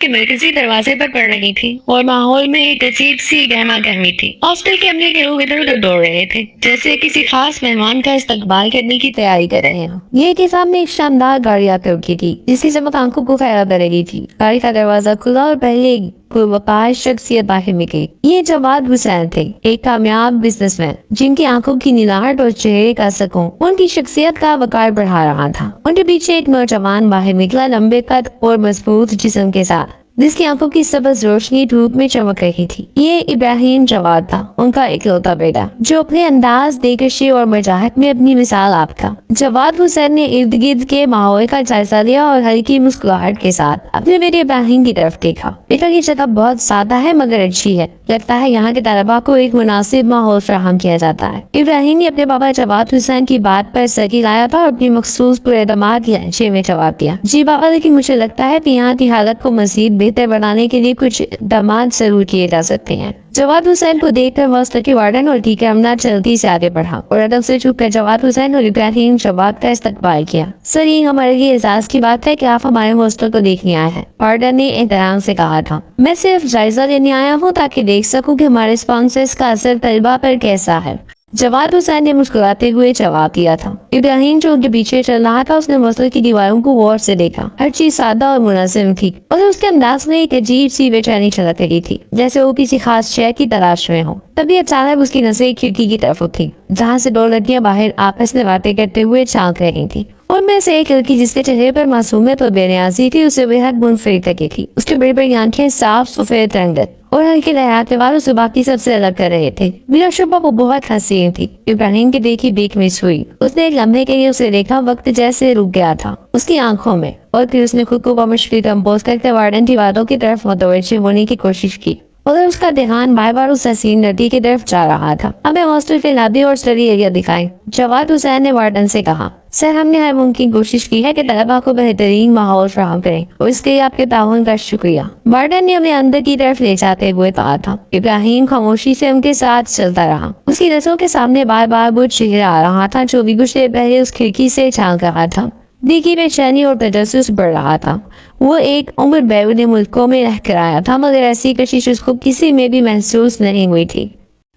के मरकजी दरवाजे पर पड़ रही थी और माहौल में एक अजीब सी गहमा गहमी थी। हॉस्टल के अमले के लोग इधर उधर दौड़ रहे थे, जैसे किसी खास मेहमान का इस्तकबाल करने की तैयारी कर रहे हैं। ये के सामने एक शानदार गाड़ी आकर रुकी थी, जिसकी चमक आंखों को फैला कर रही थी। गाड़ी का दरवाजा खुला और पहले एक पुरवकार शख्सियत बाहर निकली। ये जवाद हुसैन थे, एक कामयाब बिजनेसमैन जिनकी आंखों की नीलाहट और चेहरे का सुकून उनकी शख्सियत का वकार बढ़ा रहा था। उनके पीछे एक नौजवान बाहर निकला, लंबे कद और मजबूत जिस्म के साथ, जिसकी आंखों की सबज रोशनी धूप में चमक रही थी। ये इब्राहिम जवाद था, उनका इकलौता बेटा, जो अपने अंदाज, दिलकशी और मजाक में अपनी मिसाल आप था। जवाद हुसैन ने इर्द गिर्द के माहौल का जायजा लिया और हल्की मुस्कुराहट के साथ अपने बेटे इब्राहिम की तरफ देखा। बेटा की जगह बहुत सादा है मगर अच्छी है, लगता है यहाँ के तलबा को एक मुनासिब माहौल फराहम किया जाता है। इब्राहिम ने अपने पापा जवाद हुसैन की बात पर सर हिलाया था और अपनी मखसूस पुरएतमाद लहजे में जवाब दिया, जी बाबा, लेकिन मुझे लगता है कि यहाँ की हालत को मजीद बेहतर बनाने के लिए कुछ इक़दामात जरूर किए जा सकते हैं। जवाद हुसैन को देखकर हॉस्टल के वार्डन और टीके अमला जल्दी से आगे बढ़ा और अदब से झुककर जवाद हुसैन और इब्राहिम जवाद का इस्तकबाल किया। सर, ये हमारे लिए एजाज की बात है कि आप हमारे हॉस्टल को देखने आए हैं, वार्डन ने एहतराम से कहा था। मैं सिर्फ जायजा लेने आया हूँ ताकि देख सकूं कि हमारे स्पॉन्सर्स का असर तलबा पर कैसा है, जवाद हुसैन ने मुस्कुराते हुए जवाब दिया था। इब्राहिम जो उनके पीछे चल रहा था, उसने हॉस्टल की दीवारों को गौर से देखा। हर चीज सादा और मुनासिब थी और उसके अंदाज में एक अजीब सी बेचैनी छलक रही थी, जैसे वो किसी खास शय की तलाश में हो। तभी अचानक उसकी नजरें खिड़की की तरफ उठी, जहाँ से दो लड़कियां बाहर आपस में बातें करते हुए झांक रही थी। उनमें से एक लड़की, जिसके चेहरे पर मासूमियत और बेनियाजी थी, उसे बेहद मुनफरिद लगी थी। उसकी बड़ी बड़ी आंखें साफ सफेद रंगत और हल्के लहराते बाल उसे बाकी सबसे अलग कर रहे थे। बिला शुबा वो बहुत हसीन थी। इब्राहिम की देखी बेक मिस हुई। उसने एक लम्हे के लिए उसे देखा, वक्त जैसे रुक गया था उसकी आंखों में, और फिर उसने खुद को मुश्किल कंपोज करके वार्डन की बातों की तरफ मुतवज्जो होने की कोशिश की, मगर उसका ध्यान बार बार उस हसीन लड़की की तरफ जा रहा था। हमें हॉस्टल के लॉबी और स्टडी एरिया दिखाएं, जवाद हुसैन ने वार्डन से कहा। सर, हमने हर मुमकिन कोशिश की है कि तलबा को बेहतरीन माहौल फराहम करें और इसके लिए आपके ताउन का शुक्रिया, वार्डन ने हमें अंदर की तरफ ले जाते हुए कहा था। इब्राहिम खामोशी से उनके साथ चलता रहा। उसकी नजरों के सामने बार बार वो चेहरा आ रहा था जो भी कुछ देर पहले उस खिड़की से झांक रहा था। देखी बेचैनी और तजस्सुस बढ़ रहा था। वो एक उम्र बैरूनी मुल्कों में रह कर आया था, मगर ऐसी कशिश उसको किसी में भी महसूस नहीं हुई थी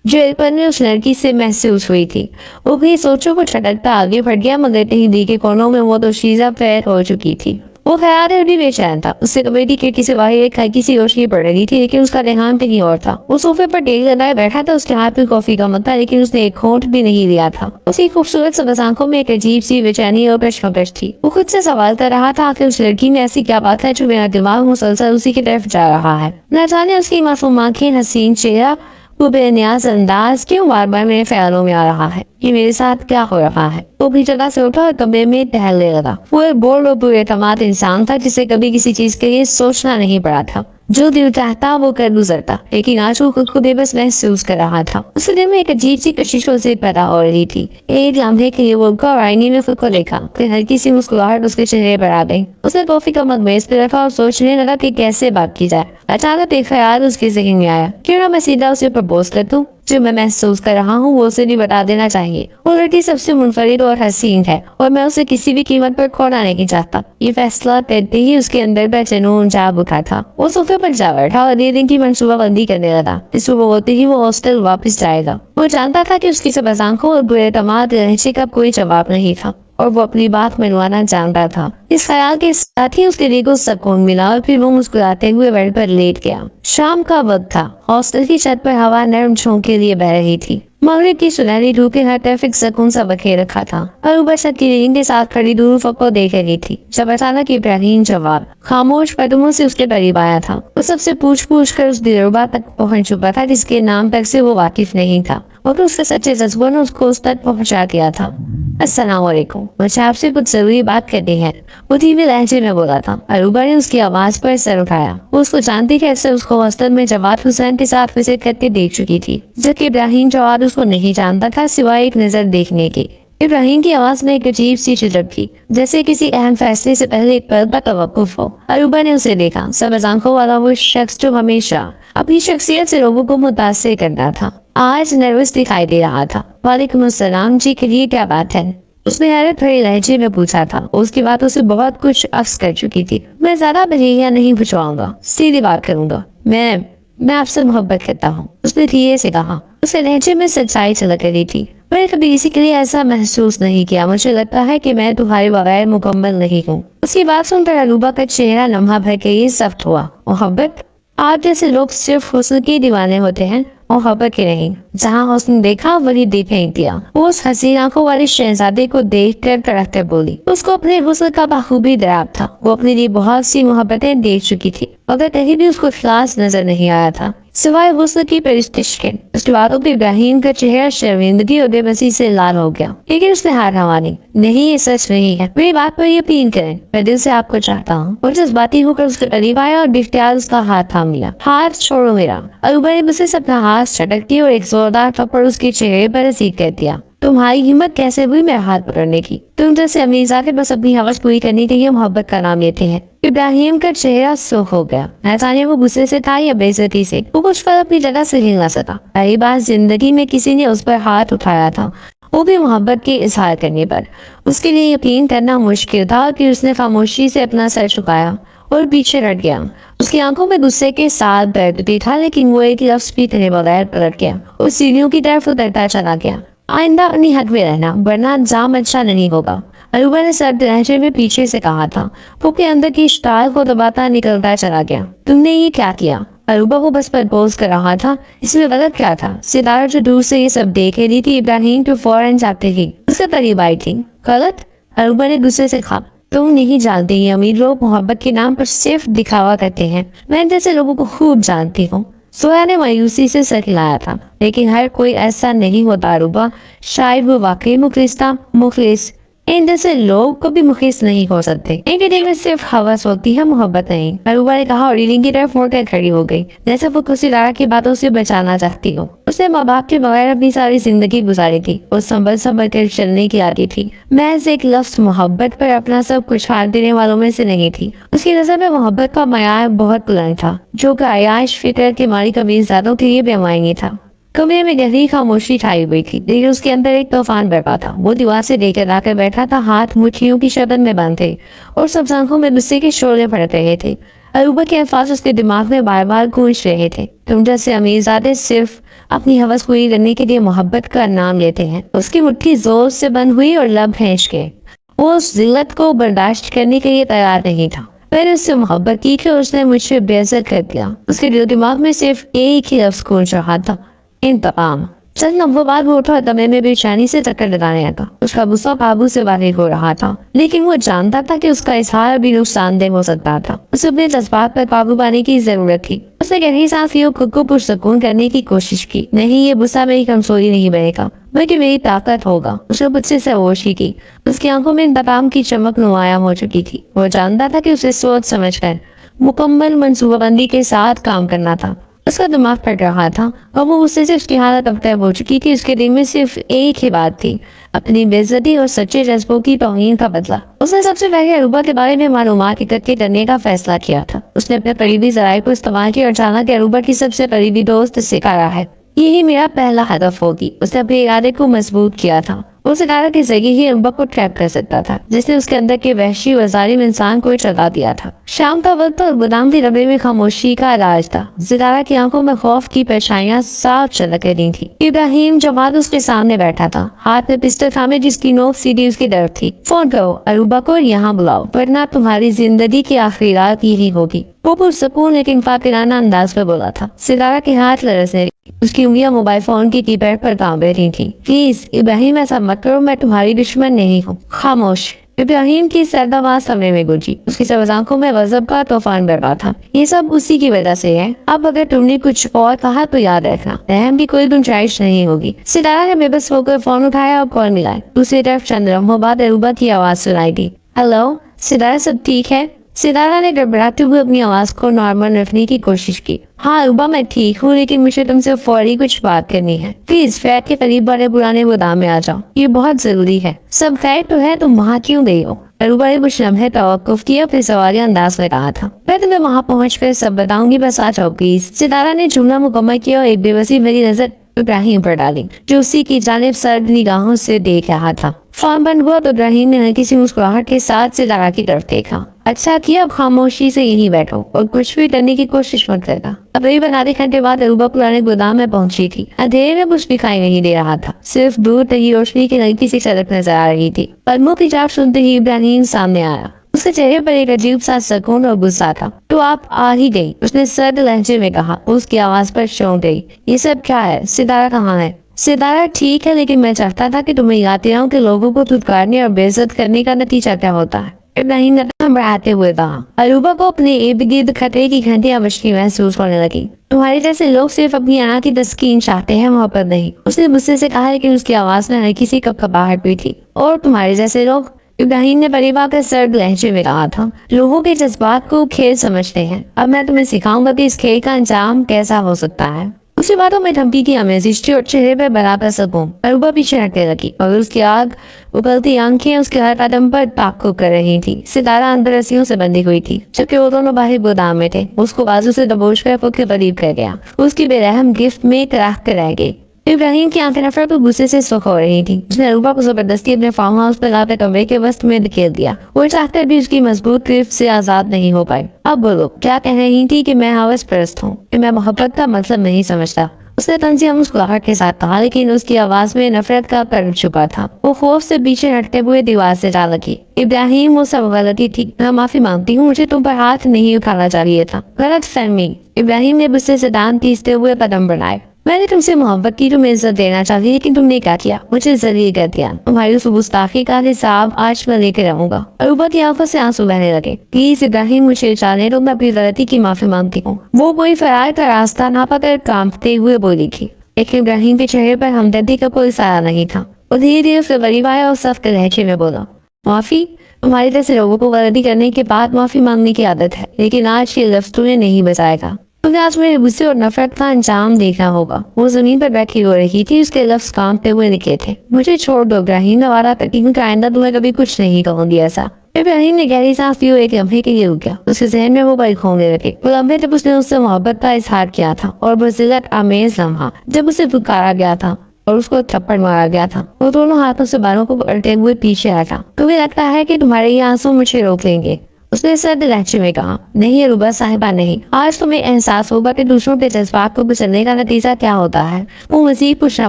जो इरफान में उस लड़की से महसूस हुई थी। वो भी सोचों को छटकता आगे बढ़ गया, मगर कहीं दी के कोनों में वो तो शीजा पैर हो चुकी थी। वो ख्याल भी बेचैन था। उससे कमेटी खिड़की से बाहर एक हल्की सी रोशनी पड़ रही थी, लेकिन उसका ध्यान कहीं और था। वो सोफे पर टेक लगाए बैठा था, उसके हाथ में कॉफी का मग था, लेकिन उसने एक घूंट भी नहीं लिया था। उसकी खूबसूरत सबज आंखों में एक अजीब सी बेचैनी और कशमकश थी। वो खुद से सवाल कर रहा था कि उस लड़की में ऐसी क्या बात है जो मेरा दिमाग मुसलसल उसी की तरफ जा रहा है। न जाने उसकी मासूम आंखें, हसीन चेहरा, वो बेनियाज अंदाज क्यों बार बार मेरे ख्यालों में आ रहा है। ये मेरे साथ क्या हो रहा है। वो भी जगह से उठा और कमरे में टहलने लगा। वो एक बोल्ड और पुरएतमाद इंसान था, जिसे कभी किसी चीज के लिए सोचना नहीं पड़ा था। जो दिल चाहता वो कर गुजरता, लेकिन आज वो खुद को बेबस महसूस कर रहा था। उसके दिल में एक अजीब सी कशिश से पैदा हो रही थी। एक लम्हे के लिए वो उठा और आईने में खुद को देखा, फिर हल्की सी मुस्कुराहट उसके चेहरे पर आ गई। उसने कॉफी का मग मेज पे रखा और सोचने लगा कि कैसे बात की जाए। अचानक एक ख्याल उसके ज़हन में आया, क्यों ना मैं सीधा उसे प्रपोज कर दूं। जो मैं महसूस कर रहा हूँ वो उसे नहीं बता देना चाहिए। वो लड़की सबसे मुनफरिद और हसीन है और मैं उसे किसी भी कीमत पर खोना नहीं चाहता। ये फैसला करते ही उसके अंदर का जुनून जाग उठा था। वो सोफे पर जा बैठा और अगले दिन की मंसूबाबंदी करने लगा। इस सुबह होते ही वो हॉस्टल वापस जाएगा। वो जानता था कि उसकी सबज आंखों और बेतमाद लहजे का कोई जवाब नहीं था और वो अपनी बात मनवाना जानता था। इस ख्याल के साथ ही उसके दिल को सुकून मिला और फिर वो मुस्कुराते हुए बेड पर लेट गया। शाम का वक्त था। हॉस्टल की छत पर हवा नरम झोंके लिए बह रही थी। मगरिब की सुनहरी धूप हर तरफ एक सुकून सा बखेर रखा था और ऊपर छत की रेलिंग के साथ खड़ी दूर को देख रही थी, जब अचानक इब्राहिम जवाद खामोश कदमों से उसके करीब आया था। वो सबसे पूछ कर उस दिलरुबा तक पहुंच चुका था जिसके नाम तक से वो वाकिफ नहीं था, और उसके सच्चे जज्बों ने उसको उस तक पहुंचा दिया था। अस्सलाम वालेकुम, मुझे आपसे कुछ जरूरी बात करनी है, वो धीमे लहजे में बोला था। अरूबा ने उसकी आवाज पर सर उठाया। वो उसको जानती थी, ऐसे उसको हॉस्टल में जवाद हुसैन के साथ विजिट करके देख चुकी थी, जबकि इब्राहिम जवाद उसको नहीं जानता था सिवाय एक नजर देखने की। इब्राहिम की आवाज में एक अजीब सी झिझक थी, जैसे किसी अहम फैसले से पहले एक पल का तवक्कुफ हो। अरूबा ने उसे देखा, सबज आंखों वाला वो शख्स जो हमेशा अपनी शख्सियत से लोगों को मुतासिर करता था, आज नर्वस दिखाई दे रहा था। वालेकुम अस्सलाम जी, कहिए क्या बात है। اس نے حیرت بھری لہجے میں پوچھا تھا. اس کی بات اسے بہت کچھ عکس کر چکی تھی. میں زیادہ بجیاں نہیں بچواؤں گا, سیدھی بات کروں گا. میں آپ سے محبت کرتا ہوں, اس نے دھیرے سے کہا. اسے لہجے میں سچائی جھلک رہی تھی. میں نے کبھی کسی کے لیے ایسا محسوس نہیں کیا. مجھے لگتا ہے کہ میں تمہارے بغیر مکمل نہیں ہوں. اس کی بات سن کر اروبا کا چہرہ لمحہ بھر کے یہ سخت ہوا. محبت؟ آپ جیسے لوگ صرف حسن کے دیوانے ہوتے ہیں, محبت کے نہیں. جہاں حسن دیکھا وہی دل پھینک دیا. وہ اس حسین آنکھوں والے شہزادے کو دیکھ کر تڑپ کر بولی. اس کو اپنے حسن کا بخوبی دراب تھا. وہ اپنے لیے بہت سی محبتیں دیکھ چکی تھی, مگر کہیں بھی اس کو اخلاص نظر نہیں آیا تھا, سوائے حسن کی پرستش کے. اس کے باتوں پہ ابراہیم کا چہرہ شرمندگی اور بے بسی سے لال ہو گیا, لیکن اس نے ہار نہ مانی. نہیں, یہ سچ نہیں ہے, میری بات پر یقین کریں, میں دل سے آپ کو چاہتا ہوں. اور جذباتی ہو کر اس کے قریب آیا اور باختیار اس کا ہاتھ تھام لیا. ہاتھ چھوڑو میرا. اروبا نے مجھ سے اپنا ہاتھ چھٹک دیا اور ایک زوردار تھپڑ اس کے چہرے پر رسید کر دیا. تمہاری ہمت کیسے ہوئی میرا ہاتھ پکڑنے کی؟ تم جیسے امیرزادے بس اپنی حوث پوری کرنے کے لیے محبت کا نام لیتے ہیں. ابراہیم کا چہرہ سرخ ہو گیا. نہ جانے وہ غصے سے تھا یا بے عزتی سے. وہ کچھ پر اپنی جگہ سے ہل نہ سکا. پہلی بار زندگی میں کسی نے اس پر ہاتھ اٹھایا تھا, وہ بھی محبت کے اظہار کرنے پر. اس کے لیے یقین کرنا مشکل تھا کہ اس نے خاموشی سے اپنا سر جھکایا اور پیچھے ہٹ گیا. اس کی آنکھوں میں غصے کے ساتھ درد بھی تھا, لیکن وہ ایک لفظ بھی کہے بغیر پلٹ گیا اور سیڑھیوں کی طرف اترتا چلا گیا. آئندہ اپنی حد میں رہنا, ورنہ انجام اچھا نہیں ہوگا, اروبا نے سرد لہجے میں پیچھے سے کہا تھا. وہ کے اندر کی اشتعال کو دباتا نکلتا چلا گیا. تم نے یہ کیا کیا؟ اروبا کو بس پرپوز کر رہا تھا, اس میں غلط کیا تھا؟ ستارہ جو دور سے یہ سب دیکھ رہی تھی, ابراہیم جو فوراً جاتے تھی, اس سے قریب آئی تھی. غلط؟ اروبا نے غصے سے کہا. تم نہیں جانتے یہ امیر لوگ محبت کے نام پر صرف دکھاوا کرتے ہیں. میں جیسے لوگوں کو خوب جانتی ہوں. سویا نے مایوسی سے سر ہلایا تھا. لیکن ہر کوئی ایسا نہیں ہوتا اروبا. شاید وہ واقعی مخلص تھا. مخلص؟ ان جیسے لوگ کبھی مخلص نہیں ہو سکتے. ان کے دل میں صرف حوث ہوتی ہے, محبت نہیں. اروبا نے کہا اور ریلنگ کی طرف مڑ کر کھڑی ہو گئی, جیسے وہ کسی لاڑا کی باتوں سے بچانا چاہتی ہو. اس نے ماں باپ کے بغیر اپنی ساری زندگی گزاری تھی اور سنبھل سنبھل کر چلنے کی عادی تھی. محض ایک لفظ محبت پر اپنا سب کچھ ہار دینے والوں میں سے نہیں تھی. اس کی نظر میں محبت کا معیار بہت بلند تھا, جو کہ عیاش فکر کے مالی کبیرزادوں کے لیے بے معنی تھا. کمرے میں گہری خاموشی چھائی ہوئی تھی, لیکن اس کے اندر ایک طوفان برپا تھا. وہ دیوار سے لے کر لا کر بیٹھا تھا, ہاتھ مٹھیوں کی شکل میں بند تھے اور سب آنکھوں میں غصے کے شعلے پڑ رہے تھے. اروبا کے الفاظ اس کے دماغ میں بار بار گونج رہے تھے. تم جیسے امیرزادے صرف اپنی حوث پوری کرنے کے لیے محبت کا نام لیتے ہیں. اس کی مٹھی زور سے بند ہوئی اور لب کھینچ گئے. وہ اس ذلت کو برداشت کرنے کے لیے تیار نہیں تھا. میں نے اس سے محبت کی کہ اس نے مجھ سے بے عزت کر دیا. اس کے دل دماغ میں صرف ایک ہی لفظ گونج رہا تھا, انتقام. چند لمحوں بعد وہ اٹھا, دمے میں بے چینی سے چکر لگانے لگا. اس کا غصہ قابو سے باہر ہو رہا تھا, لیکن وہ جانتا تھا کہ اس کا اظہار بھی نقصان دہ ہو سکتا تھا. اسے اپنے جذبات پر قابو پانے کی ضرورت تھی. اس نے گہری سانس لی اور خود کو پرسکون کرنے کی کوشش کی. نہیں, یہ غصہ میری کمزوری نہیں بنے گا, بلکہ میری طاقت ہوگا. اس نے غصے سے ہوشی کی. اس کی آنکھوں میں انتقام کی چمک نمایاں ہو چکی تھی. وہ جانتا تھا کہ اسے سوچ سمجھ کر مکمل منصوبہ بندی کے ساتھ کام کرنا تھا. اس کا دماغ پھٹ رہا تھا اور وہ غصے سے اس کی حالت ابتر ہو چکی تھی. اس کے دل میں صرف ایک ہی بات تھی, اپنی بے عزتی اور سچے جذبوں کی توہین کا بدلہ. اس نے سب سے پہلے اروبا کے بارے میں معلومات اکٹھے کرنے کا فیصلہ کیا تھا. اس نے اپنے قریبی ذرائع کو استعمال کیا اور جانا کہ اروبا کی سب سے قریبی دوست سے کہا ہے, یہی میرا پہلا ہدف ہوگی. اس نے اپنے ارادے کو مضبوط کیا تھا. وہ ستارہ کے ذریعے ہی اروبا کو ٹریپ کر سکتا تھا, جس نے اس کے اندر کے وحشی و ظالم انسان کو چلا دیا تھا. شام کا وقت اور گودام کے کمرے میں خاموشی کا علاج تھا. ستارہ کی آنکھوں میں خوف کی پرچھائیاں صاف چمک رہی تھی. ابراہیم جماعت اس کے سامنے بیٹھا تھا, ہاتھ میں پسٹل تھامے, جس کی نوک سیدھی اس کی طرف تھی. فون کرو, اروبا کو یہاں بلاؤ, ورنہ تمہاری زندگی کی آخری رات یہی ہوگی. وہ پرسکون لیکن فاتحانہ انداز میں بولا تھا. ستارہ کے ہاتھ لرزنے, اس کی انگلیاں موبائل فون کی کی پیڈ پر کام رہی تھی. پلیز ابراہیم, ایسا مت کرو, میں تمہاری دشمن نہیں ہوں. خاموش. ابراہیم کی سرد آواز کمرے میں گونجی. اس کی سبز آنکھوں میں غضب کا طوفان برپا تھا. یہ سب اسی کی وجہ سے ہے. اب اگر تم نے کچھ اور کہا تو یاد رکھنا, رحم کی کوئی گنجائش نہیں ہوگی. ستارہ نے بے بس ہو کر فون اٹھایا اور کال ملایا. دوسری طرف چند لمحوں بعد اروبا کی آواز سنائی دی. ہیلو ستارہ, سب ٹھیک ہے؟ ستارہ نے گڑبڑاتے ہوئے اپنی آواز کو نارمل رکھنے کی کوشش کی. ہاں اروبا, میں ٹھیک ہوں, لیکن مجھے تم سے فوری کچھ بات کرنی ہے. پلیز فلیٹ کے قریب والے پرانے گودام میں آ جاؤ, یہ بہت ضروری ہے. سب خیر تو ہے, تم وہاں کیوں گئی ہو؟ اروبا نے کچھ لمحے توقف کیا, پھر سوالیہ انداز میں کہا تھا. میں تمہیں وہاں پہنچ کر سب بتاؤں گی, بس آ جاؤ پلیز. ستارہ نے جملہ مکمل کیا اور ایک بے بسی بھری نظر इब्राहिम पर डाली, जो उसी की जानिब सर्द निगाहों से देख रहा था। फोन बंद हुआ तो इब्राहिम ने हल्की सी मुस्कुराहट के साथ सितारा की तरफ देखा। अच्छा किया, अब खामोशी से यहीं बैठो और कुछ भी करने की कोशिश मत करना। तकरीबन आधे घंटे बाद अरूबा पुराने गोदाम में पहुंची थी। अंधेरे में कुछ दिखाई नहीं दे रहा था, सिर्फ दूर तक रोशनी की हल्की सी सड़क नजर आ रही थी। कदमों की चाप सुनते ही इब्राहिम सामने आया। उसके चेहरे पर एक अजीब सा सुकून और गुस्सा था। तो आप आ ही गई, उसने सर्द लहजे में कहा। उसकी आवाज पर चौंक गई। ये सब क्या है? सितारा कहाँ है? सितारा ठीक है, लेकिन मैं चाहता था कि तुम्हें याद दिलाऊं कि लोगों को धुतकारने और बेइज्जत करने का नतीजा क्या होता है। इब्राहिम ने घबराते हुए कहा। अरूबा को अपने इर्द गिर्द खतरे की घंटियां बजती महसूस होने लगी। तुम्हारे जैसे लोग सिर्फ अपनी अना की तस्कीन चाहते हैं, मोहब्बत नहीं, उसने गुस्से से कहा, लेकिन उसकी आवाज में हल्की सी कपकपाहट भी थी। और तुम्हारे जैसे लोग, इब्राहिम ने परिवार का सर्द लहजे में कहा था, लोगों के जज्बात को खेल समझते हैं। अब मैं तुम्हें सिखाऊंगा कि इस खेल का अंजाम कैसा हो सकता है। उसकी बातों में धमकी की आमेजिश थी और चेहरे पर बराबर सुकून। अरूबा पीछे हटने लगी और उसकी आग उबलती आंखें उसके हर कदम पर ताक़ुब कर रही थी। सितारा अंदर रस्सियों से बंधी हुई थी, जबकि वो दोनों बाहर गोदाम में थे। उसको बाजू से दबोच कर खुद के करीब कर गया। उसकी बेरहम गिफ्ट में तराह कर रह गई। इब्राहिम की आंखें नफरत और गुस्से से सुख हो रही थी। उसने अरूबा को जबरदस्ती अपने फार्म हाउस पर लाकर कमरे के वस्त में धकेल दिया। वो चाहकर भी उसकी मजबूत गिरफ्त से आजाद नहीं हो पाई। अब बोलो, क्या कह रही थी? कि मैं हवस परस्त हूँ, कि मैं मोहब्बत का मतलब नहीं समझता। उसने तंजिया मुस्कुराहट के साथ कहा, लेकिन उसकी आवाज में नफरत का कर्ज छुपा था। वो खौफ से पीछे हटते हुए दीवार से जा लगी। इब्राहिम, वो सब गलती थी, मैं माफी मांगती हूँ, मुझे तुम पर हाथ नहीं उठाना चाहिए था। गलत फहमी। इब्राहिम ने गुस्से से दांत पीसते हुए कदम बढ़ाए। मैंने तुमसे मोहब्बत की, तुम्हें इज्जत देना चाहिए, लेकिन तुमने क्या किया? मुझे जलील कर दिया। तुम्हारी उस गुस्ताखी का हिसाब आज मैं लेकर रहूंगा। अरूबा की आंखों से आंसू बहने लगे। प्लीज इब्राहिम, मुझे जाने दो, मैं अपनी गलती की माफी मांगती हूँ। वो कोई फरार का रास्ता ना पाकर कांपते हुए बोली थी, लेकिन इब्राहिम के चेहरे पर हमदर्दी का कोई साया नहीं था। वो धीरे धीरे उसके करीब आया और सख्त लहजे में बोला, माफी? तुम्हारे जैसे लोगों को गलती करने के बाद माफी मांगने की आदत है, लेकिन आज ये लफ्ज तुम्हें नहीं बचाएगा। मुझे आज मेरे गुस्से और नफरत का अंजाम देखना होगा। वो जमीन पर बैठी हो रही थी, उसके लफ्ज कांपते हुए निकले थे। मुझे छोड़ दो इब्राहिम, मैं वादा करती हूँ कि आइंदा तुम्हें कभी कुछ नहीं कहूंगी ऐसा। इब्राहिम ने गहरी सांस ली और एक लम्हे के लिए रुक गया। उसके जहन में वो पल खोने लगे। वो लम्हे जब उसने उससे मोहब्बत का इजहार किया था, और वो जिल्लत आमेज लम्हा जब उसे पुकारा गया था और उसको थप्पड़ मारा गया था। वो दोनों हाथों से बालों को पकड़ते हुए पीछे हटा। तुम्हें लगता है कि तुम्हारे ये आंसू मुझे रोक लेंगे? उसने सर्द लहजे में कहा। नहीं अरूबा साहिबा, नहीं। आज तुम्हें एहसास होगा कि दूसरों के जज्बात को कुचलने का नतीजा क्या होता है। वो मजीद कुछ न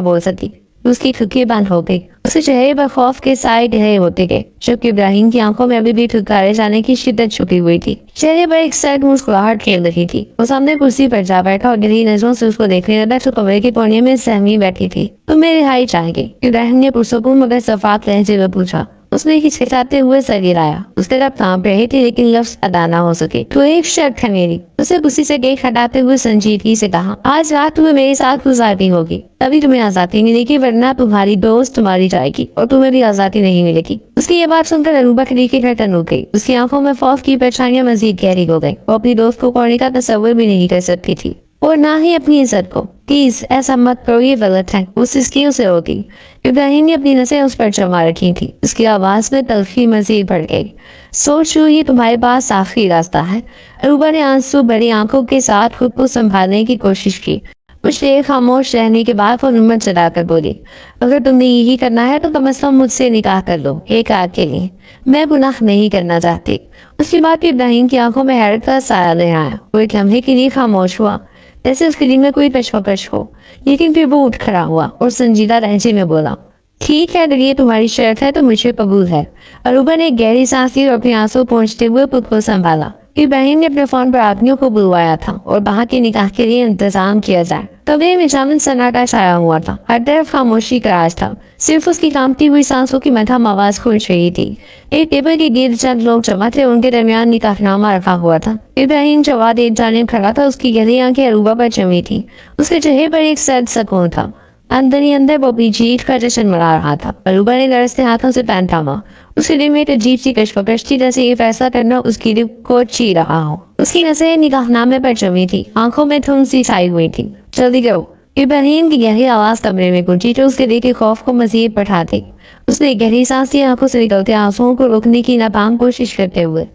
बोल सकी। उसकी ठुकी बंद हो गई। उसके चेहरे पर खौफ के साए गहरे होते गए, जबकि इब्राहिम की आंखों में अभी भी ठुकारे जाने की शिद्दत छुपी हुई थी। चेहरे पर एक सर्द मुस्कुराहट खेल रही थी। वो सामने कुर्सी पर जा बैठा और गहरी नजरों से उसको देखने लगा। तो कमरे के कोने में सहमी बैठी थी। तुम्हें रिहाई चाहिए? इब्राहिम ने पुरसकून मगर सफात लहजे में पूछा। उसने हिचकिचाते हुए सर गिराया। उसके रब कांप रहे थे, लेकिन लफ्ज अदा ना हो सके। तो एक शर्त है मेरी, उसे गुस्से से केक हटाते हुए संजीदगी से कहा। आज रात तुम्हें मेरे साथ गुजारनी होगी, तभी तुम्हें आजादी मिलेगी, वरना तुम्हारी दोस्त तुम्हारी जाएगी और तुम्हें भी आजादी नहीं मिलेगी। उसकी ये बात सुनकर अरूबा खरीकी गर्दन रुक गई। उसकी आंखों में खौफ की परछाइयां मजीद गहरी हो गई। वो अपनी दोस्त को खोने का तस्वर भी नहीं कर सकती थी, और ना ही अपनी इज्जत को। प्लीज ऐसा मत करो, ये गलत है। वो सिसकियों से होगी। इब्राहिम ने अपनी नसें उस पर जमा रखी थी। उसकी आवाज में तल्खी मजीद बढ़ गई। सोच लो, ये तुम्हारे पास आखिरी रास्ता है। अरूबा ने आंसू भरी आंखों के साथ खुद को संभालने की कोशिश की। कुछ देर खामोश रहने के बाद वो हिम्मत चलाकर बोली, अगर तुमने यही करना है तो कम से कम मुझसे निकाह कर लो, एक रात के लिए। मैं गुनाह नहीं करना चाहती। उसके बाद इब्राहिम की आंखों में हैरत का साया नहीं आया। वो एक लम्हे के लिए खामोश हुआ, जैसे उसके दिल में कोई कशमकश हो। लेकिन फिर वो उठ खड़ा हुआ और संजीदा लहजे में बोला, ठीक है, अगर ये तुम्हारी शर्त है तो मुझे कबूल है। अरूबा ने गहरी सांस ली और अपने आंसू पोंछते हुए खुद को संभाला। इब्राहिम ने अपने फोन पर आदमियों को बुलवाया था और वहां के निकाह के लिए इंतजाम किया जाए। कमरे में जामिन सन्नाटा छाया हुआ था। हर तरफ खामोशी का राज था। सिर्फ उसकी कांपती हुई सांसों की मध्यम आवाज गूंज रही थी। एक टेबल के गिर्द चंद लोग जमा थे, उनके दरमियान निकाहनामा रखा हुआ था। इब्राहिम जवाब एक जानिब खड़ा था। उसकी गहरी आंखें अरूबा पर जमी थी। उसके चेहरे पर एक सर्द सुकून था। अंदर ही अंदर वो भी जीत का जश्न मना रहा था। अरूबा ने लरसते हाथों से पैन थामा। उसके दिल में एक अजीब सी कशमकश थी, जैसे ये फैसला करना उसकी दिल को ची रहा हो। उसकी नजरें निगाहनामे पर जमी थी, आंखों में धुंध सी छाई हुई थी। जल्दी करो। इब्राहिम की गहरी आवाज कमरे में गूंजी, जो उसके दिल के खौफ को मजीद बढ़ा दी। उसने गहरी सांस ली, आंखों से निकलते आंसुओं को रोकने की नाकाम कोशिश करते हुए।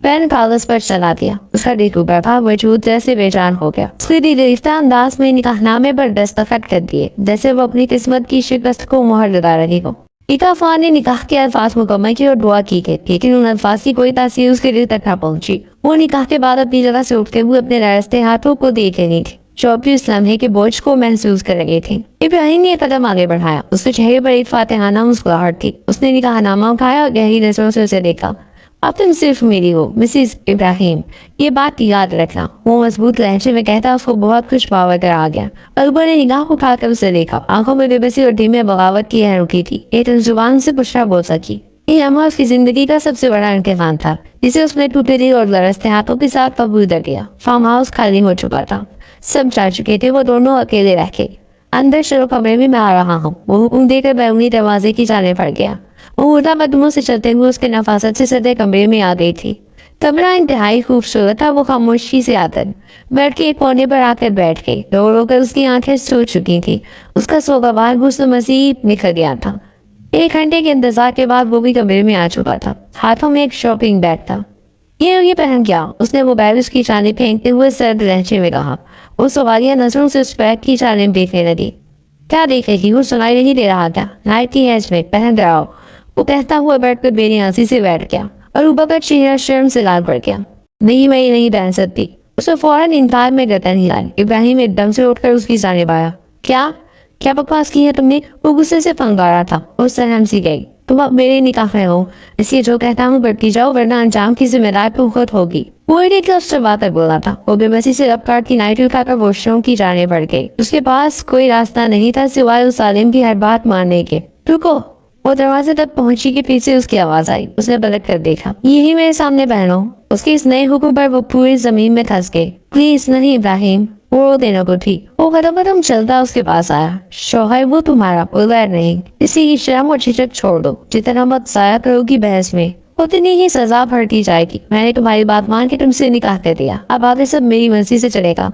पेन कागज पर चला दिया। उसका दिल था वजूद जैसे बेजान हो गया। उसने दिलरिफ्ता अंदाज में निकाहनामे पर दस्तखत कर दिए, जैसे वो अपनी किस्मत की शिकस्त को मुहर लगा रही हो। इकाफा ने निकाह के अल्फाज मुकम्मल किए और दुआ की गई, लेकिन उन अल्फाज की कोई तासीर उसके दिल तक न पहुंची। वो निकाह के बाद अपनी जगह से उठते हुए अपने लड़ते हाथों को देख रही थी, जो भी इस लम्हे के बोझ को महसूस कर रही थी। इब्राहिम ने एक कदम आगे बढ़ाया। उसके चेहरे पर एक फातिहाना मुस्कुराहट थी। उसने निकाहनामा उठाया और गहरी नजरों से उसे देखा। अब तुम सिर्फ मेरी हो मिसिस इब्राहिम, ये बात याद रखना, वो मजबूत लहजे में कहता उसको बहुत कुछ पावर कर आ गया। अकबर ने निगाह उठाकर उसे देखा। आंखों में बेबसी और धीमे बगावत की है रुकी थी। एक जुबान से कुछ न बोल सकी। ये लम्हा उसकी जिंदगी का सबसे बड़ा इम्तिहान था, जिसे उसने टूटे दिल और लरसते हाथों के साथ कबूल कर लिया। फार्म हाउस खाली हो चुका था। सब जा चुके थे। वो दोनों अकेले रह गए। अंदर चलो, कमरे में मैं आ रहा हूँ, वो हुक्म देकर बैरूनी दरवाजे की जाने पड़ गया। वो उल्टा कदमों से चलते हुए उसके नफासत से सदे कमरे में आ गई थी। कमरा इंतहाई खूबसूरत था। वो खामोशी से आकर बेड के एक कोने पर आकर बैठ गई। रो रो कर उसकी आंखें सूज चुकी थी। उसका सोगवार हुस्न मजीद निखर गया था। 1 घंटे के इंतजार के बाद वो भी कमरे में आ चुका था। हाथों में एक शॉपिंग बैग था। ये पहन क्या? उसने मोबाइल उसकी जानिब फेंकते हुए सर्द लहजे में कहा। वो सवालिया नजरों से उस बैग की जानिब देखने लगी। क्या देख रही? वो सुनाई नहीं दे रहा था। नाइट की हैज में पहन रहा हो, वो कहता हुआ बैठ कर बेनियासी से बैठ गया और ऊपर का चेहरा शर्म से लाल पड़ गया। नहीं, मैं ये नहीं पहन सकती। उसे फौरन इनकार में गतन हिलाई। इब्राहिम एकदम से उठकर उसकी जानिब आया। क्या क्या बकवास की है तुमने? वो गुस्से से फंगा रहा था। उस तरह सी गई। तुम अब मेरे निकाह में हो, इसलिए जो कहता हूँ बढ़ती जाओ, वरना अंजाम की जिम्मेदार तो खुद होगी। वो एक उससे बात बोला था। वो बेबसी से रब काट की नाइट उठाकर वॉशरूम की जाने पड़ गई। उसके पास कोई रास्ता नहीं था सिवाय उस सालिम की हर बात मानने के। रुको! वो दरवाजे तक पहुंची के पीछे उसकी आवाज आई। उसने पलट कर देखा। यही मेरे सामने बहनो। उसके इस नए हुक्म पर वो पूरी जमीन में धंस गई। प्लीज नहीं इब्राहिम, वो देना को थी। वो कदम चलता उसके पास आया। शौहर वो तुम्हारा, गैर नहीं। इसी की शर्म और झिझक छोड़ दो। जितना मत जाया करोगी बहस में, उतनी ही सजा भरती जाएगी। मैंने तुम्हारी बात मान के तुमसे निकाह कर दिया। अब आगे सब मेरी मर्जी से चलेगा।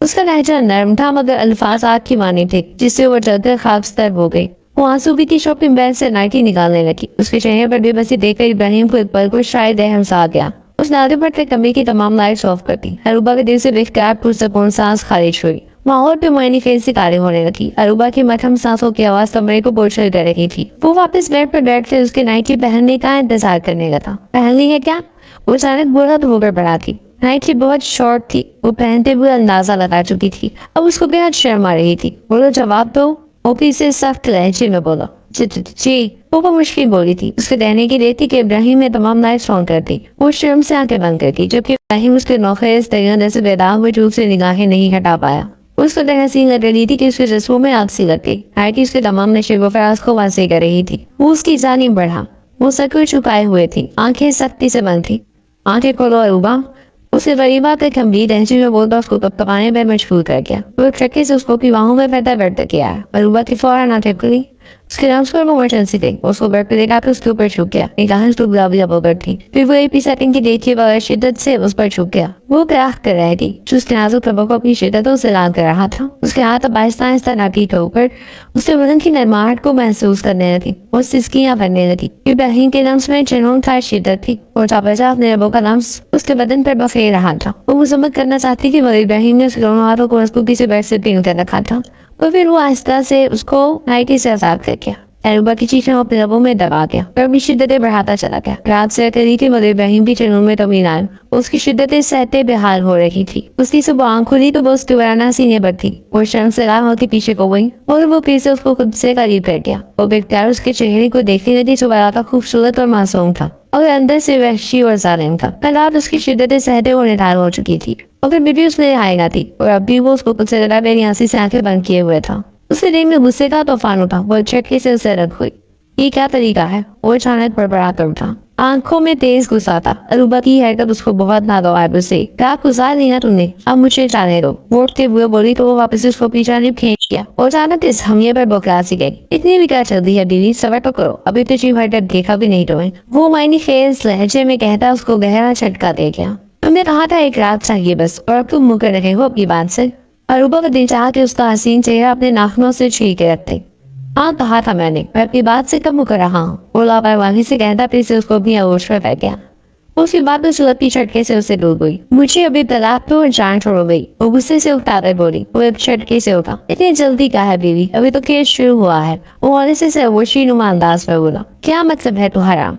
उसका लहजा नरम था, मगर अल्फाज आग की मानी थे, जिससे वो जलकर खाकस्तर हो गई। वो आंसू भी की शॉपिंग बैग से नाइटी निकालने लगी। उसके चेहरे पर बेबसी देखकर इब्राहिम को एक पल को शायद रहम आ गया। उसने आगे बढ़कर कमरे की तमाम लाइट्स ऑफ कर दी। अरूबा के दिल से बेख्तियार पुरसकून सांस खारिज हुई। माहौल पे मुआयनी फेज सितारे होने लगी। अरूबा की मध्यम सांसों की आवाज कमरे को बोझल कर रही थी। वो वापस बेड पर बैठकर उसके नाइटी पहनने का इंतजार करने लगा। पहननी है क्या? वो अचानक बुरा तो होकर पड़ा थी। नाइटी बहुत शॉर्ट थी। वो पहनते हुए अंदाजा लगा चुकी थी। अब उसको बेहद शर्म आ रही थी। बोलो, जवाब दो। ओपी से सख्त लहजे में बोला। जी। वो मुश्किल बोली थी। उसके रहने की देर थी कि इब्राहिम ने तमाम लाइट्स ऑन कर दी। वो शर्म से आंखें बंद कर दी, जबकि इब्राहिम उसके नौखेज तैयार जैसे बेदाग में रूप से निगाहें नहीं हटा पाया। उसको तरह सी लग रही थी कि उसके जज्बों में आग सी लग गई। नाइटी उसके तमाम नशे व फराज को वाजे कर रही थी। वो उसकी जानिब बढ़ा। वो सर को छुपाए हुए थी। आंखें सख्ती से बंद थी। आंखें खोलो अरूबा। उसे गरीबा के गंभीर लहजे में बोलता उसको कपकपाने पर मजबूर कर गया। वो चक्के से उसको की बाहों में फैलता बैठ किया। अरूबा की फौरन आंखें खुली। उसके नाम पर वो इमरजेंसी थी। उसको बेड पर लेकर उसके ऊपर छुप गया। निगाहें उसको गुलाबी पर थी। फिर वो एक सेकंड की देखिए बगैर शिद्दत से उस पर छुप गया। वो कराह कर रही थी, जो उसके नाजुक लबों को अपनी शिद्दतों से लाल कर रहा था। उसके हाथ अब आहिस्ता आहिस्ता नाटी के ऊपर उसके बदन की नरमाहट को महसूस करने लगी। वो सिसकियां भरने लगी। इब्राहिम के लम्स में जुनून था, शिद्दत थी। और चापचा अपने लबों का लम्स उसके बदन पर बखेर रहा था। वो मुजम्मत करना चाहती थी, मगर इब्राहिम ने उसके दोनों हाथों को मजबूती से बेड से पिन कर रखा था। और फिर वो आहिस्ता से उसको नाइटी से आजाद कर गया। अरूबा की चीखें अपने लबों में दबा गया और अपनी शिद्दतें बढ़ाता चला गया। रात से करी थी, मगर इब्राहिम की जुनून में कमी आए। उसकी शिद्दतें सहते बेहाल हो रही थी। उसकी सुबह आंख खुली तो वो उसके वराना सीने पर थी। वो शर्म से लाल के पीछे को गई और वो फिर से उसको खुद से करीब कर गया। वो बेख्तियार उसके चेहरे को देखने लगी, जो बड़ा खूबसूरत और मासूम था और अंदर से वहशी और जालिम था। कल रात उसकी शिद्दतें सहते और निढाल हो चुकी थी और फिर भी उसने आएगा थी, और अब भी वो उसको खुद से ज्यादा बेनियासी से आंखें बंद किए हुए था। उसके दिल में गुस्से का तूफान उठा। वो झटके से उसे रख हुई। ये क्या तरीका है? वो अचानक बड़बड़ा कर उठा। आंखों में तेज गुस्सा था। अरूबा की हरकत उसको बहुत नागवार से। क्या गुजार लिया तुमने? अब मुझे जाने दो। वो उठते हुए बोली तो वो वापस उसको पीछे खींच गया और अचानक इस हमिये पर बौखला सी गई। इतनी भी क्या चलती है बीवी, सबर तो करो, अभी तो जी भर देखा भी नहीं तुम्हें। वो मायनी खेज लहजे में कहता उसको गहरा झटका दे गया। तुमने कहा था एक रात चाहिए बस, और अब तुम मुकर रहे हो अपनी बात से। अरूबा का दिल चाह के उसका हसीन चेहरा अपने नाखूनों से छीन के रखते। हाँ, कहा था मैंने, मैं अपनी बात से कब मुकर रहा हूँ। वो लापरवाही से कहता फिर से उसको अपनी आगोश पर बैठ गया। اس کے بعد اس لپی چھٹکے سے اسے ڈوب گئی. مجھے ابھی طلاق تو جان چھوڑ گئی. وہ غصے سے اٹھا کر بولی. وہ ایک چھٹکے سے اٹھا. اتنی جلدی کا ہے بیوی, ابھی تو کیس شروع ہوا ہے. وہ غصے سے وشی نما انداز میں بولا. کیا مطلب ہے تمہارا؟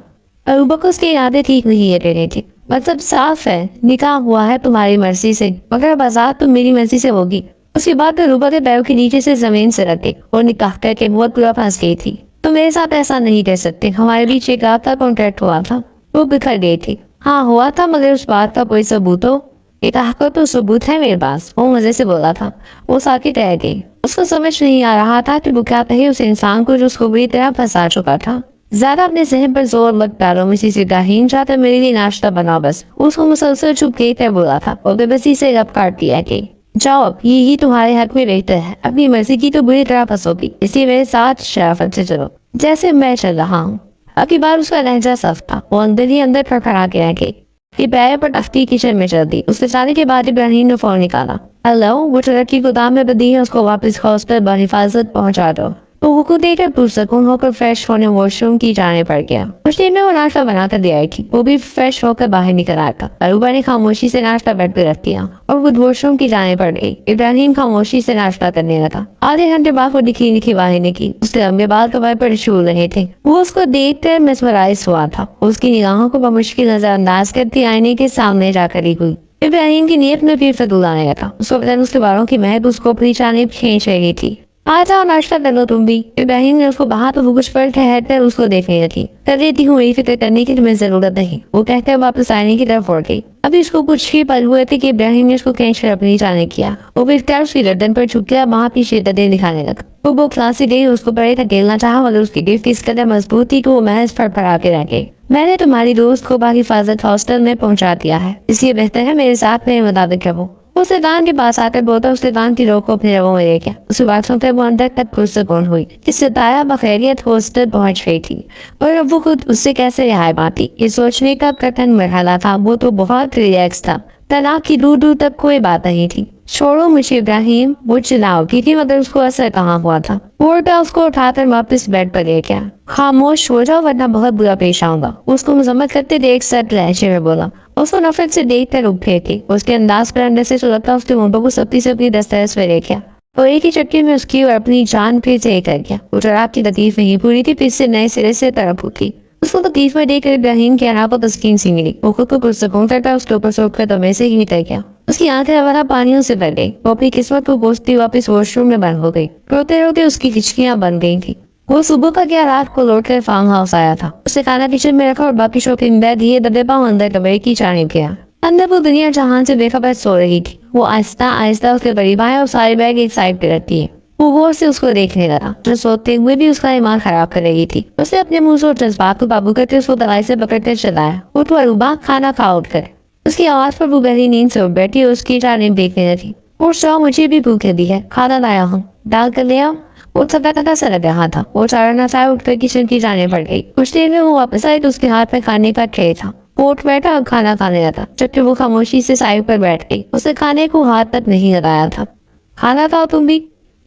ابوبکر اس کی یادیں ٹھیک نہیں ہے رہی تھی. مطلب صاف ہے, نکاح ہوا ہے تمہاری مرضی سے, مگر بازار تو میری مرضی سے ہوگی. اس کے بعد روبا کے پیروں کے نیچے سے زمین سے رکھے اور نکاح کر کے بہت برا پھنس گئی تھی. تو میرے ساتھ ایسا نہیں کر سکتے, ہمارے بیچ ایک رات کا کانٹریکٹ ہوا تھا. وہ بکھر گئی تھی. ہاں ہوا تھا, مگر اس بات کا کوئی ثبوت ہو؟ نکاح کا تو ثبوت ہے میرے پاس, وہ مزے سے بولا تھا. وہ ساکت رہ گئی. اس کو سمجھ نہیں آ رہا تھا کہ وہ کیا کہے اس انسان کو جو اس کو بری طرح پھنسا چکا تھا. زیادہ اپنے ذہن پر زور مت ڈالو مسز ابراہیم, چاہتا میرے لیے ناشتہ بنا بس. اس کو مسلسل چپ کے کر بولا تھا اور بے بسی سے رب کاٹ دیا کہ جاؤ اب, یہ تمہارے حق میں بہتر ہے. اپنی مرضی کی تو بری طرح پھنسو گی, اس لیے میرے ساتھ شرافت سے چلو جیسے میں چل رہا ہوں. اب کی بار اس کا لہجہ صاف تھا. وہ اندر ہی اندر کھڑکھڑا کے رہ گئی. یہ پیر پر تختی کچن میں چل دی. اس کے جانے کے بعد ابراہیم نے فون نکالا. ہیلو, وہ ٹرک کی گودام میں بدی ہے, اس کو واپس ہاسٹل بحفاظت پہنچا دو. وہ کو دے کر پرسکون ہو کر فریش ہونے واش روم کی جانے پڑ گیا. کچھ دیر میں وہ ناشتہ بنا کر دے آئی تھی. وہ بھی فریش ہو کر باہر نکل آیا تھا. اروبا نے خاموشی سے ناشتہ بیٹھ پہ رکھ دیا اور وہ واش روم کی جانے پڑ گئی. ابراہیم خاموشی سے ناشتہ کرنے لگا. آدھے گھنٹے بعد وہ نکھی باہر نکلی. اس کے لمبے بال کمر پر چھول رہے تھے. وہ اس کو دیکھ کر مسمرائز ہوا تھا. اس کی نگاہوں کو بمشکل نظر انداز کرتی آئینے کے سامنے جا کر ہوئی. ابراہیم کی نیت میں پھر فضول آنے لگا. اس کو پتہ اس کے بالوں کی مہک اس کو اپنی جانب کھینچ رہی تھی. آ جاؤ ناشتہ کر لو تم بھی. ابراہیم نے اس کو کہا تو وہ کچھ پل ٹھہر کر اس کو دیکھنے لگی. کر دیتی ہوں, فکر کرنے کی تمہیں ضرورت نہیں, وہ کہہ کر واپس آنے کی طرف اڑ گئی. ابھی اس کو کچھ ہی پل ہوئے تھے کہ ابراہیم نے اس کو کھینچ کر اپنی جانب کیا. وہ بھی اختیار اس کی گردن پر جھک گیا, وہاں کی شدتیں دکھانے لگا. وہ کلاس سے گئی, اس کو بڑے دھکیلنا چاہا مگر اس کی گرفت اس قدر مضبوط تھی کہ وہ محض پھڑپڑا کے رہ گئی. میں نے تمہاری دوست کو باحفاظت ہاسٹل میں پہنچا دیا ہے, اس لیے بہتر ہے میرے ساتھ میرے مطابق رہو. وہ سیدان کے پاس آ کر بولتا, اس سیدان کی روح کو اپنے رگوں میں لے گیا. اس بات سن کر وہ اندر تک پرسکون ہوئی کہ ستارہ بخیریت ہاسٹل پہنچ گئی تھی. اور اب وہ خود اس سے کیسے رہائی پاتی, یہ سوچنے کا کٹھن مرحلہ تھا. وہ تو بہت ریلیکس تھا. طلاق کی دور دور تک کوئی بات نہیں تھی. چھوڑو مجھے ابراہیم, وہ چلاؤ کی تھی مگر اس کو اثر کہاں ہوا تھا. وہ الٹا اس کو اٹھا کر واپس بیڈ پر لے گیا. خاموش ہو جاؤ ورنہ بہت برا پیش آؤں گا, اس کو مذمت کرتے دیکھ سر لہجے میں بولا. اس کو نفرت سے دیکھ کر اٹھ پھینکی. اس کے انداز پر اندر سے سلگتا اس کے منہ کو سختی سے اپنی دسترس میں لے گیا اور ایک ہی چٹکی میں اس کی اور اپنی جان پھر سے کر گیا. وہ شراب کی لطیف نہیں پوری تھی, پھر سے نئے سرے سے تڑپ اٹھی. اس کو تکلیف میں دیکھ کر ابراہیم کے انا کو تسکین سی ملی. وہ خود کو پرسکون کرتا اس کے اوپر سوکھ کر دمے سے ہی نکل گیا. اس کی آنکھیں ہمارا پانیوں سے بھر گئی. وہ اپنی قسمت کو کوستی واپس واش روم میں بند ہو گئی. روتے روتے اس کی ہچکیاں بن گئی تھی. وہ صبح کا کیا رات کو لوٹ کر فارم ہاؤس آیا تھا. اسے کھانا کچن میں رکھا اور باقی شاپنگ بیگ یہ دبے پاؤں اندر کمرے کی جانب گیا. اندر وہ دنیا جہان سے بے خبر سو رہی تھی. وہ آہستہ آہستہ اس کے قریب آیا اور سارے بیگ ایک سائڈ پہ رکھتی ہے. وہ غور سے اس کو دیکھنے لگا جو سوتے ہوئے بھی اس کا ایمان خراب کر رہی تھی. اس نے اپنے منہ سے جذبات کو قابو کرتے اس کو دوائی سے پکڑ کر چلایا. اٹھ اروبا, کھانا کھا اٹھ کر. اس کی آواز پر وہ گہری نیند سے اٹھ بیٹھی اور اس کی جانب دیکھنے لگی. اٹھ جاؤ, مجھے بھی بھوک لگی ہے, کھانا لایا ہوں, ڈال کر لے آؤ. وہ تھکا سا لگ رہا تھا. وہ چارنا چائے اٹھ کر کچن کی جانے پڑ گئی. کچھ دیر میں وہ واپس آئی تو اس کے ہاتھ میں کھانے کا ٹرے تھا. وہ اٹھ بیٹھا اور کھانا کھانے لگا جبکہ وہ خاموشی سے سائے پر بیٹھ گئی. اسے کھانے کو ہاتھ تک نہیں لگایا تھا. کھانا کھاؤ تم بھی.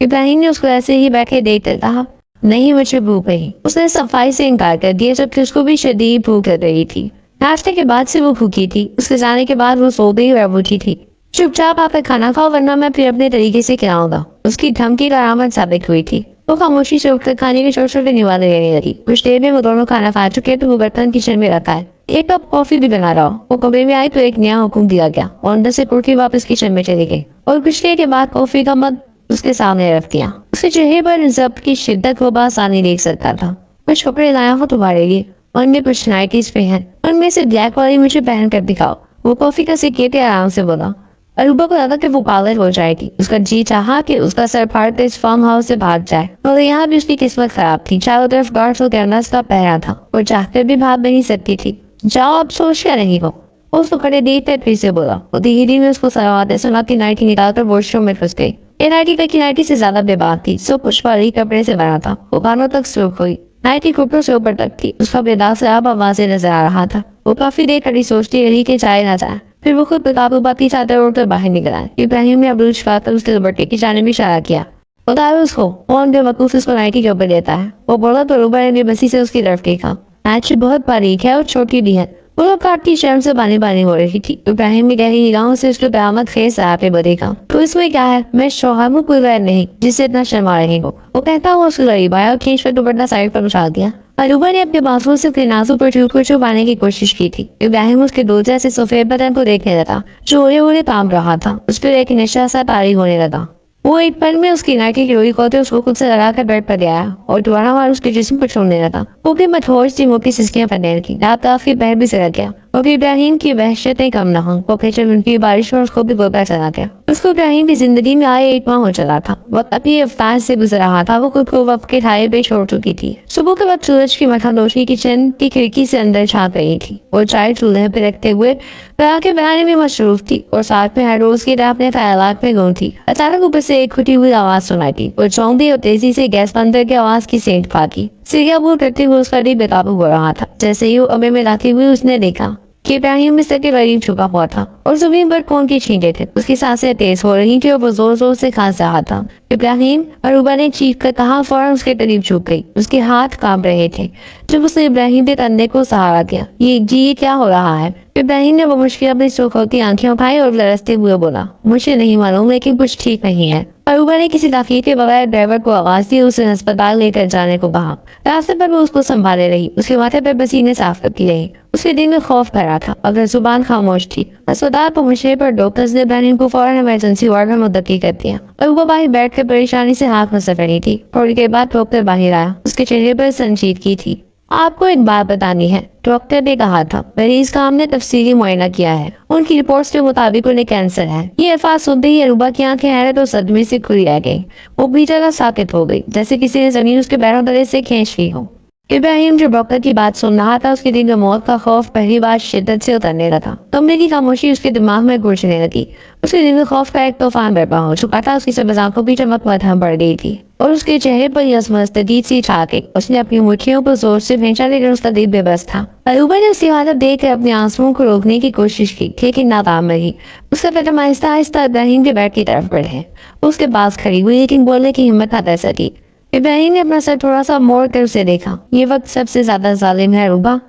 ابراہیم نے اس کو ایسے ہی بیٹھے دیکھ کر کہا. نہیں, مجھے بھوک نہیں. اس نے صفائی سے انکار کر دیا جبکہ اس کو بھی شدید بھوک لگ رہی تھی. ناشتے کے بعد سے وہ بھوکی تھی. اس کے جانے کے بعد وہ سو گئی اور اٹھی تھی. چپ چاپ آ کر کھانا کھاؤ ورنہ میں پھر اپنے طریقے سے کھلاؤں گا. اس کی دھمکی کرامت ثابت ہوئی تھی. وہ خاموشی سے اٹھ کر کھانے کے چھوٹے چھوٹے نوالے لینے لگی. کچھ دیر میں وہ دونوں کھانا کھا چکے تو وہ برتن کچن میں رکھا ہے. ایک کپ کافی بھی بنا رہا. وہ کمرے میں آئی تو ایک نیا حکم دیا گیا اور اندر سے اٹھ کے واپس کچن میں چلی گئی اور کچھ دیر کے بعد کافی کا مگ اس کے سامنے رکھ دیا. اس کے چہرے پر ضبط کی شدت کو بآسانی دیکھ سکتا تھا. میں کپڑے لایا ہوں تمہارے لیے, ان میں کچھ نائٹیز پہ ہیں, ان میں سے بلیک والی مجھے پہن کر دکھاؤ. وہ کافی کا سکیٹ آرام سے بولا. اروبا کو لگا کہ وہ پاگل ہو جائے گی. اس کا جی چاہا کہ اس کا سر پھاڑ کر اس فارم ہاؤس سے بھاگ جائے اور یہاں بھی اس کی قسمت خراب تھی. چاروں طرف گارڈز اور کیمراز کا پہرا تھا اور چاہ کر بھی بھاگ نہیں سکتی تھی. جاؤ, اب سوچ کیا نہیں ہو. اس کو کھڑے دیکھ کر پھر سے بولا. وہ دھیرے میں اس کو سلوات سنا کی نائٹی نکال کر واش روم میں پھنس گئی. یہ نائٹی کا کی نائٹی سے زیادہ بے بات تھی. سو پشپالی کپڑے سے بنا تھا. وہ کانوں تک سرخ ہوئی. نائٹی کپڑوں سے اوپر تک تھی. اس کا بیدار سے اب آوازیں نظر آ رہا تھا. وہ کافی دیر کھڑی سوچتی رہی کہ جائے نہ جائے. پھر وہ خود بقابو باتی چادر اوڑھ کر باہر نکل آئے. ابراہیم نے عبدال شفا کر اس کے دوپٹے کی جانب بھی اشارہ کیا. بتاؤ اس کو. وہ ان کے وقوف اس کو نائٹی کے اوپر دیتا ہے. وہ بولا تو روبا نے بسی سے اس کی طرف دیکھا. نائٹی بہت باریک ہے اور چھوٹی بھی ہے. मुलाकात की शर्म से पानी पानी हो रही थी। इब्राहिम की गहरी निगाहों से उसको कयामत खेज सरापे बदेगा। तो इसमें क्या है, मैं शौहर हूँ, कोई गैर नहीं जिससे इतना शर्मा रही हो। वो कहता हुआ उसको करीब आया और खींच कर दुपट्टा साइड पर उछाल दिया। अरूबा ने अपने बांसुओं से अपने नाजों पर चूक को छुपाने की कोशिश की थी। इब्राहिम उसके दूर से सफेद बदन को देखने लगा जो ओले ओले काम रहा था। उस पर एक नशा सा तारी होने लगा। वो एक पल में उसकी नाटी की रोई खोते उसको खुद से लगाकर बेड पर ले आया और दोबारा मार उसके जिस्म पर छोड़ने लगा। वो भी मठोर सी मोटी सिस्कियां फैलने लगी। रात काफी पैर भी सड़ गया और इब्राहिम की वहशतें कम न हो। वो फिर उनकी बारिश और उसको भी गोता चला गया। उसको इब्राहिम की जिंदगी में आए एक माह हो चला था। वक्त अपनी रफ्तार से गुजर रहा था। वो खुद को वक्त के ठाए पे छोड़ चुकी थी। सुबह के वक्त सूरज की मथानोशी किचन की खिड़की से अंदर झांक रही थी। वो चाय चूल्हे पर रखते हुए पराठे बनाने में मशरूफ थी और साथ में हर रोज की तरह अपने ख्यालात में गुम थी। अचानक ऊपर से एक खुटी हुई आवाज सुनाई दी। वो चौंक दी और तेजी से गैस बंद करके आवाज की सेंध पाती। सीढ़ियां करते हुए उसका दिल बेकाबू हो रहा था। जैसे ही वो अबे में लाती हुई उसने देखा कि इब्राहिम बिस्तर के करीब छुपा हुआ था और जमीन पर खून के छींटे थे। उसकी सांसें तेज हो रही थी और वो जोर जोर से खांस रहा था। इब्राहिम, अरूबा ने चीख कर कहा। फौरन उसके करीब झुक गई। उसके हाथ कांप रहे थे जब उसने इब्राहिम के कंधे को सहारा दिया। ये क्या हो रहा है? इब्राहिम ने वो मुश्किल अपनी चौखौती आंखें उठाई और लरसते हुए बोला, मुझे नहीं मालूम लेकिन कुछ ठीक नहीं है। अरूबा ने किसी ताकीद के बगैर ड्राइवर को आवाज दी, उसे अस्पताल लेकर जाने को कहा। रास्ते पर वो उसको संभाले रही। उसके माथे पर पसीने साफ करती रही। उसके दिल में खौफ भरा था अगर जुबान खामोश थी। अस्पताल पहुंचने पर डॉक्टर्स ने इब्राहिम को फौरन इमरजेंसी वार्ड में मुंतकिल कर दिया। अरूबा बाहर बैठ कर परेशानी से हाथ मसल रही थी। थोड़ी देर बाद डॉक्टर बाहर आया। उसके चेहरे पर संजीदगी थी। आपको एक बात बतानी है, डॉक्टर ने कहा था। मरीज का हमने तफसीली मुआयना किया है। उनकी रिपोर्ट्स के मुताबिक उन्हें कैंसर है। ये अल्फाज सुनते ही अरूबा की आंखें हैरत और सदमे से खुली रह गई। वो भी जगह साकित हो गई जैसे किसी ने जमीन उसके पैरों तले से खींच ली हो। इब्राहिम जो डॉक्टर की बात सुन रहा था, उसके दिल में मौत का खौफ पहली बार शिद्दत से उतरने लगा। कमरे की खामोशी उसके दिमाग में गूंजने लगी। उसके दिल में खौफ का एक तूफान बरपा हो चुका था। उसकी सब आंखों की चमक मध्यम बढ़ गई थी और उसके चेहरे पर यज़मज़दगी सी छा गई। उसने अपनी मुट्ठियों को जोर से खींचा लेकिन उसका दिल बेबस था। अरूबा ने उसकी हालत देख कर अपने आंसुओं को रोकने की कोशिश की लेकिन नाकाम रही। उसका कदम आहिस्ता आहिस्ता इब्राहिम के बेड की तरफ बढ़े। उसके पास खड़ी हुई लेकिन बोलने की हिम्मत न कर सकी। इब्राहिम ने अपना सर थोड़ा सा मोड़ कर उसे देखा। ये वक्त सबसे ज्यादा जालिम है अरूबा।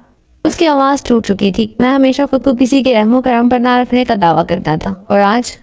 उसकी आवाज टूट चुकी थी। मैं हमेशा खुद को किसी के रहमो करम पर ना रखने का दावा करता था और आज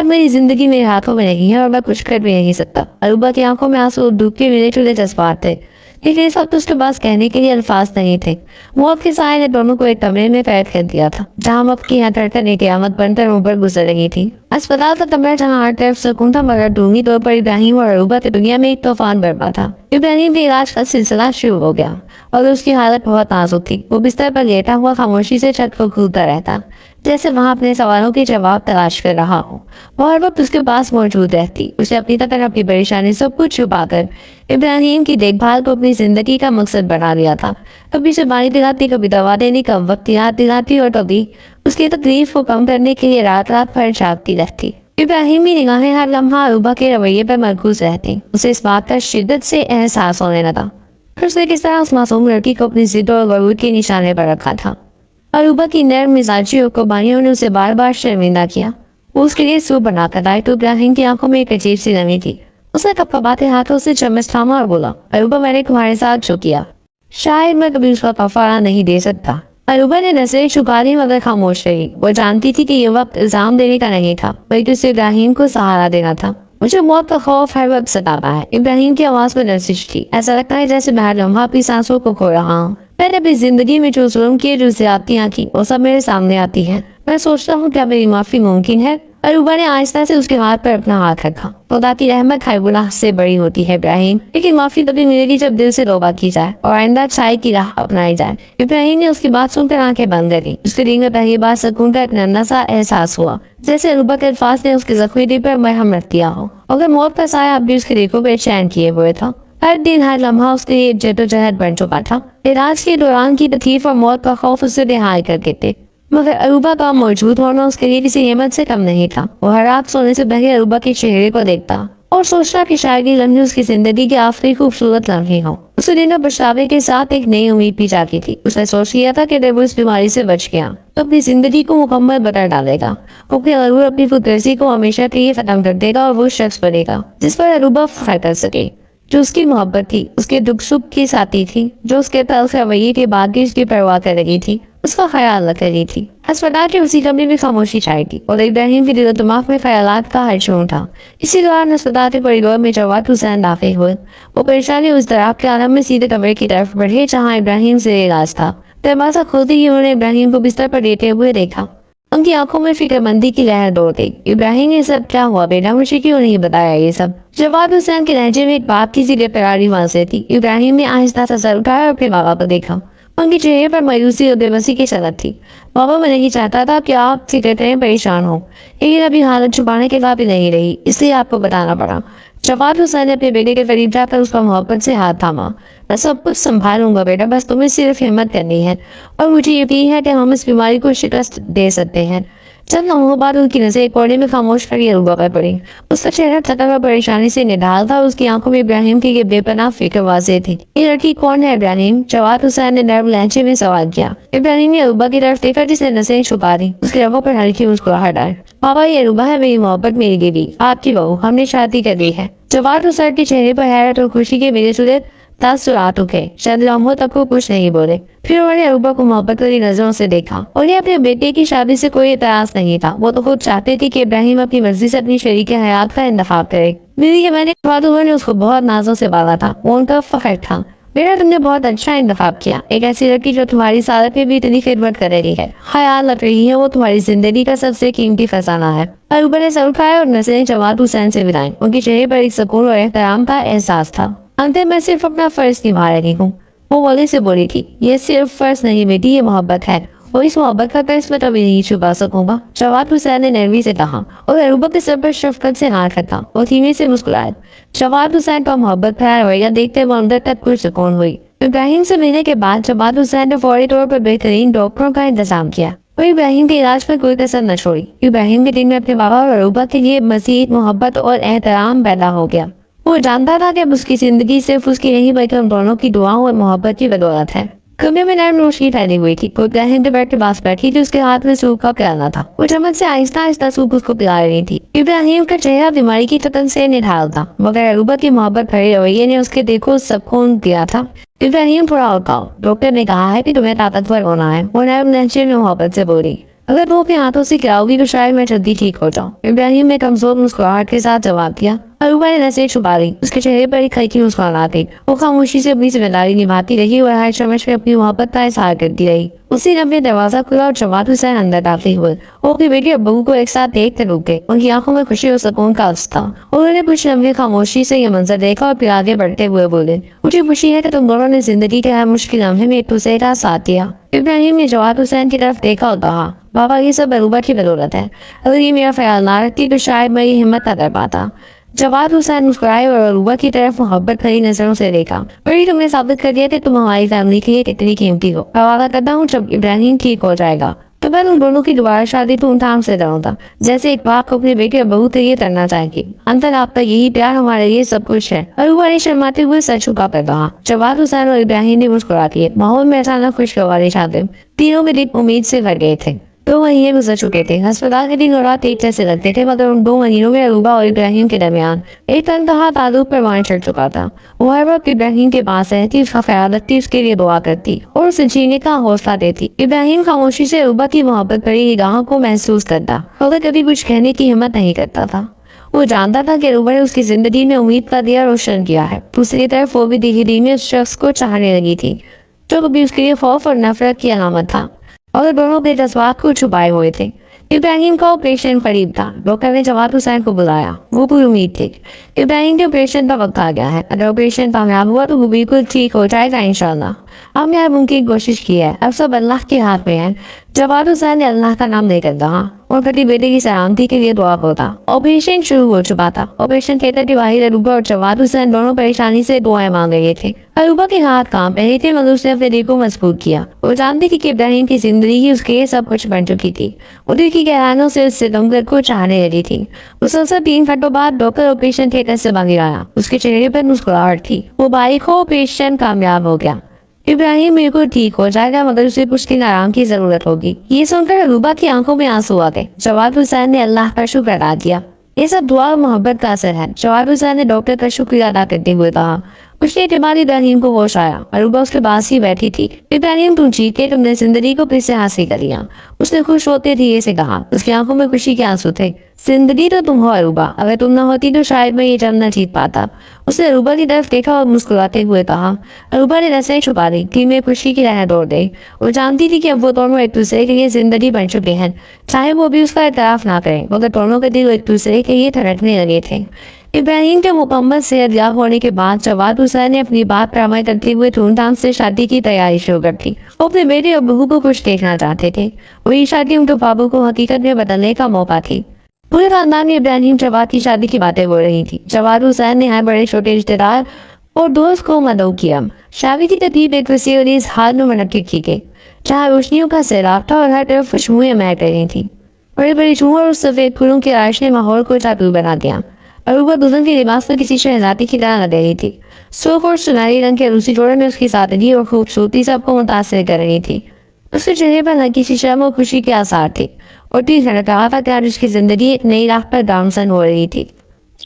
मेरी जिंदगी मेरे हाथों में नहीं है और मैं कुछ कर भी नहीं सकता। अरूबा की आंखों में आंसू डूब के मिले जुले जज्बात थे लेकिन इस वक्त उसके पास कहने के लिए अल्फाज नहीं थे। मौत के साए ने दोनों को एक कमरे में कैद कर दिया था जहाँ मौत की धड़कन एक क़यामत बनकर ऊपर गुजर रही थी। अस्पताल का कमरा जहाँ हर तरफ सुकून था मगर ढूंढी तौर पर इब्राहिम और अरूबा की दुनिया में एक तूफान बरपा था। इब्राहिम के इलाज का सिलसिला शुरू हो गया और उसकी हालत बहुत नाजुक थी। वो बिस्तर पर लेटा हुआ खामोशी से छत को घूरता रहता जैसे वहां अपने सवालों के जवाब तलाश कर रहा हो। वो हर वक्त उसके पास मौजूद रहती। उसे अपनी तरह अपनी परेशानी सब कुछ छुपाकर इब्राहिम की देखभाल को अपनी जिंदगी का मकसद बना लिया था। कभी उसे पानी दिलाती, कभी दवा देने का वक्त याद दिलाती और कभी उसकी तकलीफ को कम करने के लिए रात रात भर जागती रहती। इब्राहिम की निगाहें हर लम्हा अरूबा के रवैये पर मरकूज रहती। उसे इस बात का शिद्दत से एहसास होने लगा फिर उसने किस तरह उस मासूम लड़की को अपनी जिद और गरूर के निशाने पर रखा था। अरूबा की नर्म मिजाजी और कुर्बानियों ने उसे बार बार शर्मिंदा किया। वो उसके लिए सूप बनाकर लाई तो इब्राहिम की आंखों में एक अजीब सी नमी थी। उसने कपकपाते हाथों से चम्मच थामा और बोला, अरूबा मैंने तुम्हारे साथ जो किया शायद मैं कभी उसका कफारा नहीं दे सकता। अरूबा ने नजरें झुका ली मगर खामोश रही। वो जानती थी कि ये वक्त इल्जाम देने का नहीं था बल्कि उसे इब्राहिम को सहारा देना था। मुझे मौत का खौफ हर वक्त सताता है। इब्राहिम की आवाज में लर्जिश थी। ऐसा लगता है जैसे मैं हर लम्हा अपनी सांसों को खो रहा हूँ। मैंने अपनी जिंदगी में जो जुल्म किए, जो ज्यादतियां की, वो सब मेरे सामने आती है। मैं सोचता हूँ क्या मेरी माफी मुमकिन है? अरूबा ने आहिस्ता से उसके हाथ पर अपना हाथ रखा। खुदा की रहमत हर गुनाह से बड़ी होती है इब्राहिम, लेकिन माफी तभी मिलेगी जब दिल से तौबा की जाए और आइंदा अच्छाई की राह अपनाई जाए। इब्राहिम ने उसकी बात सुनकर आंखें बंद कर ली। उसके दिल में पहली बार सुकून का एक नन्हा सा एहसास हुआ जैसे अरूबा के अल्फाज ने उसके जख्मी दिल पर मरहम रख दिया हो। अगर मौत का साया अब भी उसके दिल को बेचैन किए हुए था। हर दिन हर लम्हा उसके लिए जद्दोजहद बन चुका था। इलाज के दौरान की तकलीफ और मौत का खौफ उसे रिहाई कर देते मगर अरूबा का मौजूद होना उसके लिए किसी नेमत से कम नहीं था। वो हर रात सोने से पहले अरूबा के चेहरे को देखता और सोचता कि शायद ये लम्हे उसकी जिंदगी के आखिरी खूबसूरत लम्हे हो। उसे दिन पछतावे के साथ एक नई उम्मीद भी जागी थी। उसने सोच लिया था कि जब वो इस बीमारी से बच गया तो अपनी जिंदगी को मुकम्मल बदल डालेगा। क्योंकि अरूबा अपनी खुदगर्जी को हमेशा के लिए खत्म कर देगा और वो शख्स बनेगा जिस पर अरूबा फख्र कर सके, जो उसकी मोहब्बत थी, उसके दुख सुख की साथी थी, जो उसके तल्ख रवैये के बाद भी उसकी परवाह कर रही थी। اس کا خیال رکھ رہی تھی۔ اسپتال کے اسی کمرے میں خاموشی چھائی تھی اور ابراہیم کے دل و دماغ میں خیالات کا ہرشوں تھا۔ اسی دوران اسپتال کے کوریڈور میں جواد حسین داخل ہوئے۔ وہ پریشانی اس اضطراب کے عالم میں سیدھے کمرے کی طرف بڑھے جہاں ابراہیم سے علاج تھا۔ دروازہ کھولتے ہی انہوں نے ابراہیم کو بستر پر لیٹے ہوئے دیکھا۔ ان کی آنکھوں میں فکر مندی کی لہر دوڑ گئی۔ ابراہیم یہ سب کیا ہوا بیٹا؟ مجھے کیوں نہیں بتایا یہ سب؟ جواد حسین کے لہجے میں ایک باپ کی سی پیاری واضح تھی۔ ابراہیم نے آہستہ سا سر اٹھایا اور پھر بابا کو دیکھا۔ ان کے چہرے پر مایوسی اور بے بسی کی جھلک تھی۔ بابا میں نہیں چاہتا تھا کہ آپ فکر کریں پریشان ہوں، لیکن ابھی حالت چھپانے کے قابل نہیں رہی، اس لیے آپ کو بتانا پڑا۔ جواد حسین نے اپنے بیٹے کے قریب جا کر اس کا محبت سے ہاتھ تھاما۔ میں سب کچھ سنبھالوں گا بیٹا، بس تمہیں صرف ہمت کرنی ہے اور مجھے یقین ہے کہ ہم اس بیماری کو شکست دے سکتے ہیں۔ چند لمحوں بعد ان کی نظر ایک کونے میں خاموش کھڑی عروبہ پر پڑی۔ اس کا چہرہ تھکا ہوا پریشانی سے نڈھال تھا اور اس کی آنکھوں میں ابراہیم کی یہ بے پناہ فکر واضح تھی۔ یہ لڑکی کون ہے ابراہیم؟ جواد حسین نے نرم لہجے میں سوال کیا۔ ابراہیم نے عروبہ کی طرف دیکھا جس نے نظریں چھپا دی۔ اس کے لبوں پر ہلکی مسکراہٹ آئی۔ بابا یہ عروبہ ہے میری محبت، میری بیوی، آپ کی بہو، ہم نے شادی کر لی ہے۔ جواد حسین کے چہرے پر حیرت اور خوشی کے میرے سلے تاثرات اٹھے۔ شاید لمحوں تک کو کچھ نہیں بولے، پھر انہوں نے عروبہ کو محبت والی نظروں سے دیکھا۔ انہیں اپنے بیٹے کی شادی سے کوئی اعتراض نہیں تھا، وہ تو خود چاہتے تھے کہ ابراہیم اپنی مرضی سے اپنی شریک حیات کا انتخاب کرے۔ بیوی کے میں نے انہوں نے اس کو بہت نازوں سے پالا تھا، وہ ان کا فخر تھا۔ بیٹا تم نے بہت اچھا انتخاب کیا، ایک ایسی لڑکی جو تمہاری سعادت میں بھی اتنی خدمت کر رہی ہے، خیال رکھ رہی ہے، وہ تمہاری زندگی کا سب سے قیمتی خزانہ ہے۔ عروبہ نے سر اٹھایا اور نظریں جواد حسین سے ملائیں۔ ان کے چہرے پر ایک سکون اور احترام کا احساس تھا۔ انتے میں صرف اپنا فرض نبھا رہی ہوں، وہ والے سے بولی تھی۔ یہ صرف فرض نہیں بیٹی، یہ محبت ہے، اور اس محبت کا فرض میں کبھی نہیں چھپا سکوں گا، جواد حسین نے نرمی سے کہا اور عروبہ کے سر پر شفقت سے ہاتھ رکھا اور دھیمے سے مسکرائے۔ جواد حسین کا محبت بھرا رویہ دیکھتے وہ اندر تک کچھ سکون ہوئی۔ ابراہیم سے ملنے کے بعد جواد حسین نے فوری طور پر بہترین ڈاکٹروں کا انتظام کیا اور ابراہیم کے علاج پر کوئی کسر نہ چھوڑی۔ ابراہیم کے دل میں اپنے بابا اور عروبہ کے لیے مزید محبت اور احترام پیدا ہو گیا۔ وہ جانتا تھا کہ اب اس کی زندگی صرف اس کی نہیں بلکہ ان دونوں کی دعاؤں اور محبت کی بدولت ہے۔ کمرے میں نرم روشنی پھیلی ہوئی تھی۔ وہ ابراہیم کے بیٹھ کے پاس بیٹھی تھی، اس کے ہاتھ میں سوپ کا پیالہ تھا۔ وہ چمچ سے آہستہ آہستہ سوپ اس کو پلا رہی تھی۔ ابراہیم کا چہرہ بیماری کی تٹن سے نڈھال تھا، مگر عروبہ کی محبت بھرے رویے نے اس کے دل کو سکون دیا تھا۔ ابراہیم تھوڑا اٹھاؤ، ڈاکٹر نے کہا ہے کہ تمہیں طاقتور ہونا ہے، وہ نرم لہجے میں محبت سے بولی۔ اگر وہ اپنے ہاتھوں سے کھلاؤ گی تو شاید میں جلدی ٹھیک ہو جاؤں، ابراہیم نے کمزور مسکراہٹ کے ساتھ جواب دیا۔ عروبہ نے نظریں چھپا لی، اس کے چہرے پر ایک ہلکی مسکراہٹ تھی۔ وہ خاموشی سے اپنی ذمہ داری نبھاتی رہی اور ہر چمچ میں اپنی محبت کا اظہار کرتی رہی۔ اسی لمحے دروازہ کھلا اور جواد حسین اندر داخل ہوئے۔ وہ اپنی بیٹی اور بہو کو ایک ساتھ دیکھ کر رک گئے۔ ان کی آنکھوں میں خوشی اور سکون کا عکس تھا۔ انہوں نے کچھ لمحے خاموشی سے یہ منظر دیکھا اور پھر آگے بڑھتے ہوئے بولے، مجھے خوشی ہے کہ تم دونوں نے زندگی کے ہر مشکل لمحے میں ایک دوسرے کا ساتھ دیا۔ ابراہیم نے جواد حسین کی طرف دیکھا اور کہا، بابا یہ سب عروبہ کی بدولت ہے، اگر یہ میرا خیال نہ رکھتی تو شاید میں یہ ہمت نہ کر پاتا۔ جواد حسین مسکرائے اور عروبہ کی طرف محبت بھری نظروں سے دیکھا۔ بڑی تم نے ثابت کر دیا کہ تم ہماری فیملی کے لیے کتنی قیمتی ہو۔ میں وعدہ کرتا ہوں جب ابراہیم ٹھیک ہو جائے گا تو میں ان دونوں کی دوبارہ شادی دھوم دھام سے کروں گا، جیسے ایک باپ کو اپنے بیٹے اور بہو کے لیے کرنا چاہے گی۔ اندر آپ کا یہی پیار ہمارے لیے سب کچھ ہے۔ عروبہ نے شرماتے ہوئے سر جھکا کر کہا۔ جواد حسین اور ابراہیم نے مسکرا دیے۔ ماحول میں اچانک خوشگواری چھا گئی۔ تینوں کے دل امید سے بھر گئے تھے۔ 2 مہینے گزر چکے تھے۔ ہسپتال کے دن اور رات ایک جیسے لگتے تھے، مگر ان 2 مہینوں میں عروبہ اور ابراہیم کے درمیان ایک تنہا تعلق پروان چڑھ چکا تھا۔ وہ ہر وقت ابراہیم کے پاس رہتی، اس کا خیال رکھتی، اس کے لیے دعا کرتی اور اسے جینے کا حوصلہ دیتی۔ ابراہیم خاموشی سے عروبہ کی محبت بھری نگاہوں کو محسوس کرتا، مگر کبھی کچھ کہنے کی ہمت نہیں کرتا تھا۔ وہ جانتا تھا کہ عروبہ نے اس کی زندگی میں امید کا دیا روشن کیا ہے۔ دوسری طرف وہ بھی دھیرے دھیرے اس شخص کو چاہنے لگی تھی جو کبھی اس کے لیے خوف اور نفرت کی علامت تھا، اور دونوں کے جذبات کو چھپائے ہوئے تھے۔ ابراہیم کا آپریشن قریب تھا۔ ڈاکٹر نے جواد حسین کو بلایا۔ وہ پوری امید تھی ابراہیم کے آپریشن کا وقت آ گیا ہے، اگر آپریشن کامیاب ہوا تو وہ بالکل ٹھیک ہو جائے گا انشاءاللہ۔ ہم نے ہر ممکن کوشش کی ہے، اب سب اللہ کے ہاتھ میں ہے، جواد حسین نے اللہ کا نام لے کر کہا اور کٹی بیٹے کی سلامتی کے لیے دعا ہوتا۔ آپریشن شروع ہو چکا تھا۔ آپریشن تھیٹر کے باہر عروبہ اور جواد حسین دونوں پریشانی سے دعائیں مانگ رہے تھے۔ عروبہ کے ہاتھ کانپ رہے تھے، مگر اس نے اپنے دل کو مضبوط کیا۔ وہ جانتی تھی کہ ابراہیم کی زندگی ہی اس کے لیے سب کچھ بن چکی تھی۔ وہ دل کی گہرائیوں سے اس سے دمگر کو چاہنے لگی تھی۔ مسلسل 3 گھنٹوں بعد ڈاکٹر آپریشن تھیٹر سے باہر آیا۔ اس کے چہرے پر مسکراہٹ تھی۔ وہ باریک ہو، آپریشن کامیاب ہو گیا۔ ابراہیم بالکل ٹھیک ہو جائے گا، مگر اسے کچھ دن آرام کی ضرورت ہوگی۔ یہ سن کر عروبہ کی آنکھوں میں آنسو آ گئے۔ جواد حسین نے اللہ کا شکر ادا کیا۔ یہ سب دعا اور محبت کا اثر ہے، جواد حسین نے ڈاکٹر کا شکریہ ادا کرتے ہوئے کہا۔ उसके एतबार इब्राहिम को होश आया। अरूबा उसके पास ही बैठी थी। इब्राहिम, तुम जीत के तुमने जिंदगी को फिर से हासिल कर लिया। उसने खुश होते धीरे से कहा। उसकी आंखों में खुशी के आंसू थे। जिंदगी तो तुम हो अरूबा, अगर तुम न होती तो शायद मैं ये जंग न जीत पाता। उसने अरूबा की तरफ देखा और मुस्कुराते हुए कहा। अरूबा ने नसें छुपा ली थी में खुशी की लहर दौड़ गई। वो जानती थी कि अब वो दोनों एक दूसरे के लिए जिंदगी बन चुके हैं, चाहे वो भी उसका इतराफ ना करें, मगर दोनों के दिल एक दूसरे के लिए धड़कने लगे थे। इब्राहिम के मुकम्मल सेहतयाब होने के बाद जवाद हुसैन ने अपनी बात प्रामाय करते हुए धूमधाम से शादी की तैयारी शुरू कर दी। वो अपने बेटे और बहू को खुश देखना चाहते थे। वही शादी उनके बाबू को हकीकत में बदलने का मौका थी। पूरे खानदान में इब्राहिम जवाद की शादी की बातें हो रही थी। जवाद हुसैन ने हर बड़े छोटे रिश्तेदार और दोस्त को मदऊ किया। शादी की तरतीब एक वसीअ और इजहार में मुनक्किद की गई, जहाँ रोशनियों का सैलाब था और हर तरफ खुशबुएं महक रही थी। बड़े बड़े झूमर और सफेद फूलों के आर्श ने माहौल को जादू बना दिया। अरूबा दुल्हन के लिबास में किसी शहजादी की तरह लग रही थी। सूफ और सुनहरी रंग के रूसी जोड़े में उसकी सादगी और खूबसूरती सबको मुतासिर कर रही थी। उसके चेहरे पर हल्की सी शर्म और खुशी के आसार थे और दिल धड़क रहा था कि आज उसकी जिंदगी एक नई राह पर गामजन हो रही थी।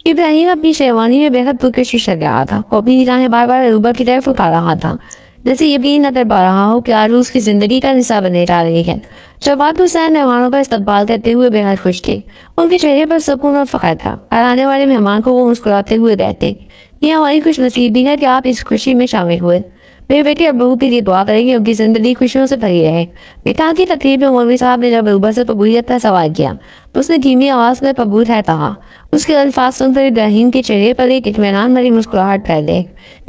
इब्राहिम अपनी शेरवानी में बेहद पुरकशिश लग रहा था और अपनी निगाहें बार बार अरूबा की तरफ उठा रहा था, जैसे यकीन न कर पा रहा हो कि आज उसकी जिंदगी का हिस्सा बनने जा रही है। जवाद हुसैन मेहमानों का इस्तकबाल करते हुए बेहद खुश थे। उनके चेहरे पर सुकून और फख्र था और आने वाले मेहमान को वो मुस्कुराते हुए कहते, ये हमारी खुश नसीबी है कि आप इस खुशी में शामिल हुए। मेरे बेटे और बहू के लिए दुआ करेंगे, उनकी जिंदगी खुशियों से भरी रहे। निकाह की तकरीब में मौलवी साहब ने जब अरूबा से कबूलियत का सवाल किया तो उसने धीमी आवाज में कबूल है कहा। उसके अल्फाज सुनकर इब्राहिम के चेहरे पर एक इत्मीनान भरी मुस्कुराहट फैले।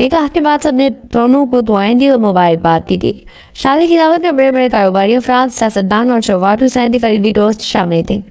निकाह के बाद सबने दोनों को दुआएं दी और मुबारकबाद की थी। शादी की दावत में बड़े बड़े कारोबारी अफराद, सियासतदान और जवाद हुसैन के करीबी दोस्त शामिल थे।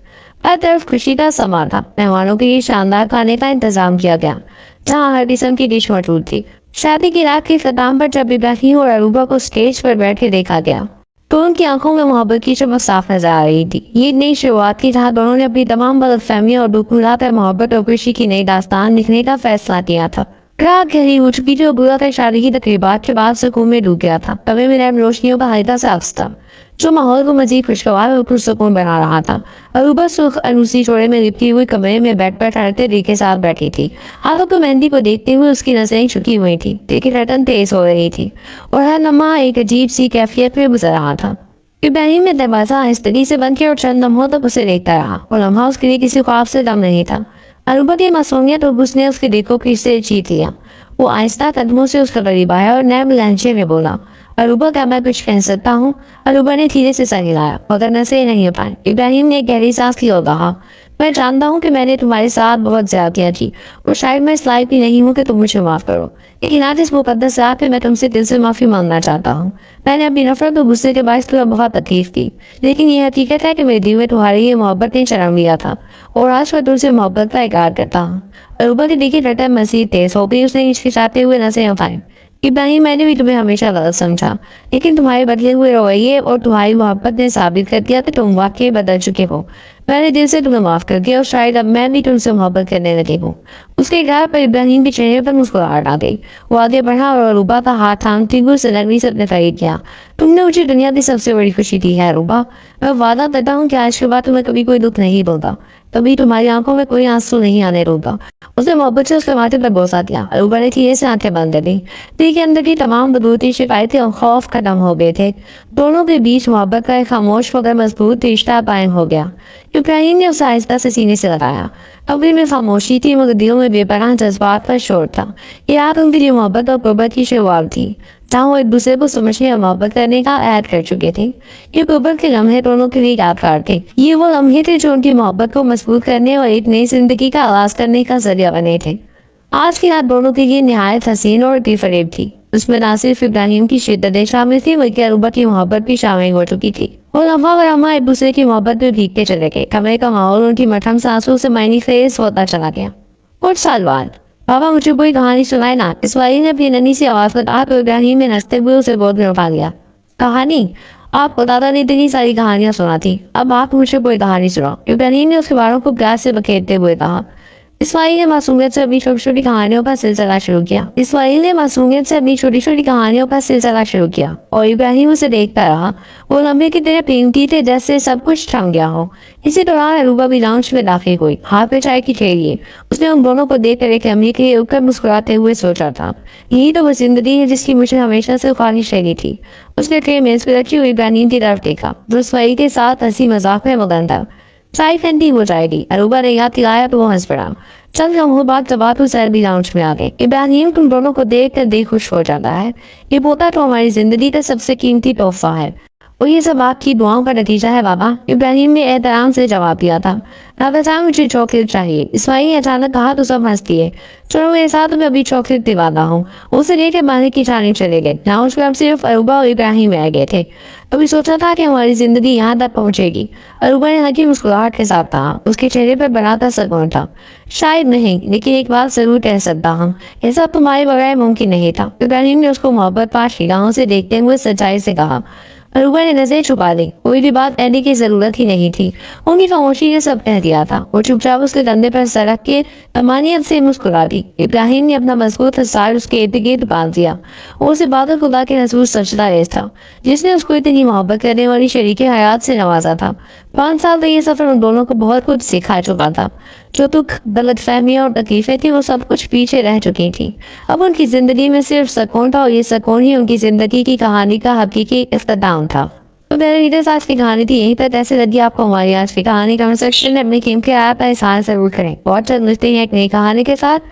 हर तरफ खुशी का समा था। मेहमानों के लिए शानदार खाने का इंतजाम किया गया, जहाँ हर किस्म की डिश मौजूद थी। शादी की रात के इख्तिताम पर जब इब्राहिम और अरूबा को स्टेज पर बैठे देखा गया तो उनकी आंखों में मोहब्बत की चमक साफ नजर आ रही थी। ये नई शुरुआत की जहाँ दोनों ने अपनी तमाम गलतफहमियों और दुख पर मोहब्बत और खुशी की नई दास्तान लिखने का फैसला किया था। रात गहरी हो चुकी थी और बुरा था शादी की तकरीबात के बाद सुकून में डूब गया था। कमरे में नैम रोशनियों का हल्का सा अक्स था जो माहौल को मजीद खुशगवार और पुरसुकून बना रहा था। अरूबा सुर्ख अरूसी जोड़े में लिपटी हुई कमरे में बेड पर ठहरते दिल के साथ बैठी थी। हाथों को मेहंदी को देखते हुए उसकी नजरें झुकी हुई थी, लेकिन रटन तेज हो रही थी और हर लम्हा एक अजीब सी कैफियत में गुजर रहा था। इब्राहिम ने दरवाजा आहिस्तगी से बंद किया और चंद लम्हों तक उसे देखता रहा और लम्हा उसके लिए किसी ख्वाब से कम नहीं था। अरूबा की मासूमियत और उसने उसके दिल को फिर से जीत लिया। वो आहिस्ता कदमों से उसका करीब आया और नैब लहजे में बोला, अरूबा, क्या मैं कुछ कह सकता हूँ? अरूबा ने धीरे से सर हिलाया मगर नजरें नहीं हो पाई। इब्राहिम ने गहरी सांस ली और कहा, मैं जानता हूँ कि मैंने तुम्हारे साथ बहुत ज्यादतियाँ की और शायद मैं इस लायक भी नहीं हूँ कि तुम मुझे माफ करो, लेकिन आज इस मुकद्दस रात पे मैं तुमसे दिल से माफी मांगना चाहता हूँ। मैंने अपनी नफरत और गुस्से के बायस तुम्हें बहुत तकलीफ की, लेकिन ये हकीकत है कि मेरे दिल में तुम्हारी ये मोहब्बत ने जन्म लिया था और आज मैं तुमसे मोहब्बत का इकरार करता हूँ। अरूबा की देखी रटन मजीद तेज हो गई। उसने हिचकिचाते हुए नजरें उठाई। इब्राहिम, मैंने भी तुम्हें हमेशा गलत समझा, लेकिन तुम्हारे बदले हुए रवैये और तुम्हारी मोहब्बत ने साबित कर दिया कि तुम वाकई बदल चुके हो। मैंने दिल से तुम्हें माफ कर दिया और शायद अब मैं भी तुमसे मोहब्बत करने लगी हूँ। उसके इकरार पर इब्राहिम के चेहरे पर मुस्कुराहट आ गई। वो आगे बढ़ा और अरूबा का हाथ थामते हुए उसे नरमी से अपने करीब किया। तुमने मुझे दुनिया की सबसे बड़ी खुशी दी है अरूबा। मैं वादा करता हूँ कि आज के बाद तुम्हें कभी कोई दुख नहीं दूंगा, कभी तुम्हारी आंखों में कोई आंसू नहीं आने दूंगा। उसने मोहब्बत से उसके माथे पर बोसा दिया। अरूबा ने धीरे से आंखें बंद कर ली। दिल के अंदर की तमाम बदूती, शिकायतें और खौफ खत्म हो गए थे। दोनों के बीच मोहब्बत का एक खामोश मगर मजबूत रिश्ता कायम हो गया। इब्राहिम ने उसे आहिस्ता से सीने से लगाया। कब्र में खामोशी थी मगर दिलों में बेपनाह जज्बात का शोर था। ये रात उनके लिए मोहब्बत और कुर्बत की शुरुआत थी, जहाँ वो एक दूसरे को समझने और मोहब्बत करने का ऐद कर चुके थे। ये कुर्बत के लम्हे दोनों के लिए यादगार थे। ये वो लम्हे थे जो उनकी मोहब्बत को मजबूत करने और एक नई जिंदगी का आगाज करने का जरिया बने थे। आज की रात दोनों के लिए निहायत हसीन और बेफरेब थी। उसमें ना सिर्फ इब्राहिम की शिद्दतें शामिल थी बल्कि अरूबा की मोहब्बत भी शामिल हो चुकी थी। और लम्हा और अम्मा एक दूसरे की मोहब्बत में भीगते चले गए। कमरे का माहौल उनकी मठम सांसों से मायने खेज होता चला गया। कुछ साल बाद, पापा मुझे कोई कहानी सुनाए ना, इस्माइल ने अपनी नन्ही सी आवाज पर कहा तो इब्राहिम ने हंसते हुए उसे गोद में उठा लिया। कहानी? आपको दादा ने इतनी सारी कहानियां सुना थी, अब आप मुझे कोई कहानी सुनाओ। इब्राहिम ने उसके बालों को प्यार से बखेरते हुए कहा। اسماعیل نے معصومیت سے اپنی چھوٹی چھوٹی کہانیوں کا سلسلہ شروع کیا اور ابراہیم اسے دیکھتا رہا. وہ لمبے کی طرح قیمتی تھے جیسے سب کچھ تھم گیا ہو. اسی دوران اروبا بھی لاؤنج میں داخل ہوئی. ہاتھ پہ چائے کی ٹھیلی. اس نے ان دونوں کو دیکھ کر ایک لمبے کے اٹھ کر مسکراتے ہوئے سوچا تھا, یہی تو وہ زندگی ہے جس کی مجھے ہمیشہ سے خواہش رہی تھی. اس نے ٹرے میز پہ رکھی ہوئی ابراہیم کی طرف دیکھا جو اسماعیل کے ساتھ ہنسی مذاق میں مگن تھا. چائے ٹھنڈی ہو جائے گی. اروبا نے یاد دلایا تو وہ ہنس پڑا. چند لمحوں بعد جب سیر بھی لاؤنج میں آ گئے. ابراہیم تم دونوں کو دیکھ کر دل خوش ہو جاتا ہے. یہ پوتا تو ہماری زندگی کا سب سے قیمتی تحفہ ہے اور یہ سب آپ کی دعاؤں کا نتیجہ ہے بابا. ابراہیم نے احترام سے جواب دیا تھا. ناگزیر مجھے چاکلیٹ چاہیے. اسماعیل نے اچانک کہا تو سب ہنس دیے. چلو میرے ساتھ میں ابھی چاکلیٹ دلاتا ہوں. اسے لے کے باہر کی جانب چلے گئے. لاؤنج میں اب صرف اروبا اور ابراہیم رہ گئے تھے. ابھی سوچا تھا کہ ہماری زندگی یہاں تک پہنچے گی. اروبا نے ہلکی مسکراہٹ کے ساتھ کہا. اس کے چہرے پر بڑا سا سکون تھا. شاید نہیں, لیکن ایک بات ضرور کہہ سکتا ہوں, یہ سب تمہارے بغیر ممکن نہیں تھا. ابراہیم نے اس کو محبت پاش نگاہوں سے دیکھتے ہوئے سچائی سے کہا. اروبا نے نظر چھپا لی. کوئی بھی بات کہنے کی ضرورت ہی نہیں تھی. ان کی خاموشی نے سب کہہ دیا تھا. وہ چپ چاپ اس کے کندھے پر سر رکھ کے امانیت سے مسکرا دی. ابراہیم نے اپنا مضبوط ہتھیار اس کے ارد گرد باندھ دیا. وہ اسے بادل خدا کے رسول سجدہ ریز تھا جس نے اس کو اتنی محبت کرنے والی شریک حیات سے نوازا تھا. 5 سال کا یہ سفر ان دونوں کو بہت کچھ سکھا چکا تھا. جو دکھ, غلط فہمیاں اور تکلیفیں تھیں وہ سب کچھ پیچھے رہ چکی تھیں. اب ان کی زندگی میں صرف سکون تھا اور یہ سکون ہی ان کی زندگی کی کہانی کا حقیقی اختتام تھا. تو میرے لیڈرز آج کی کہانی تھی یہیں تک. ایسے لگی آپ کو ہماری آج کی کہانی. کمنٹ سیکشن میں اپنے قیمتی آیا کا اظہار ضرور کریں. بہت جلد ملتے ہیں ایک نئی کہانی کے ساتھ.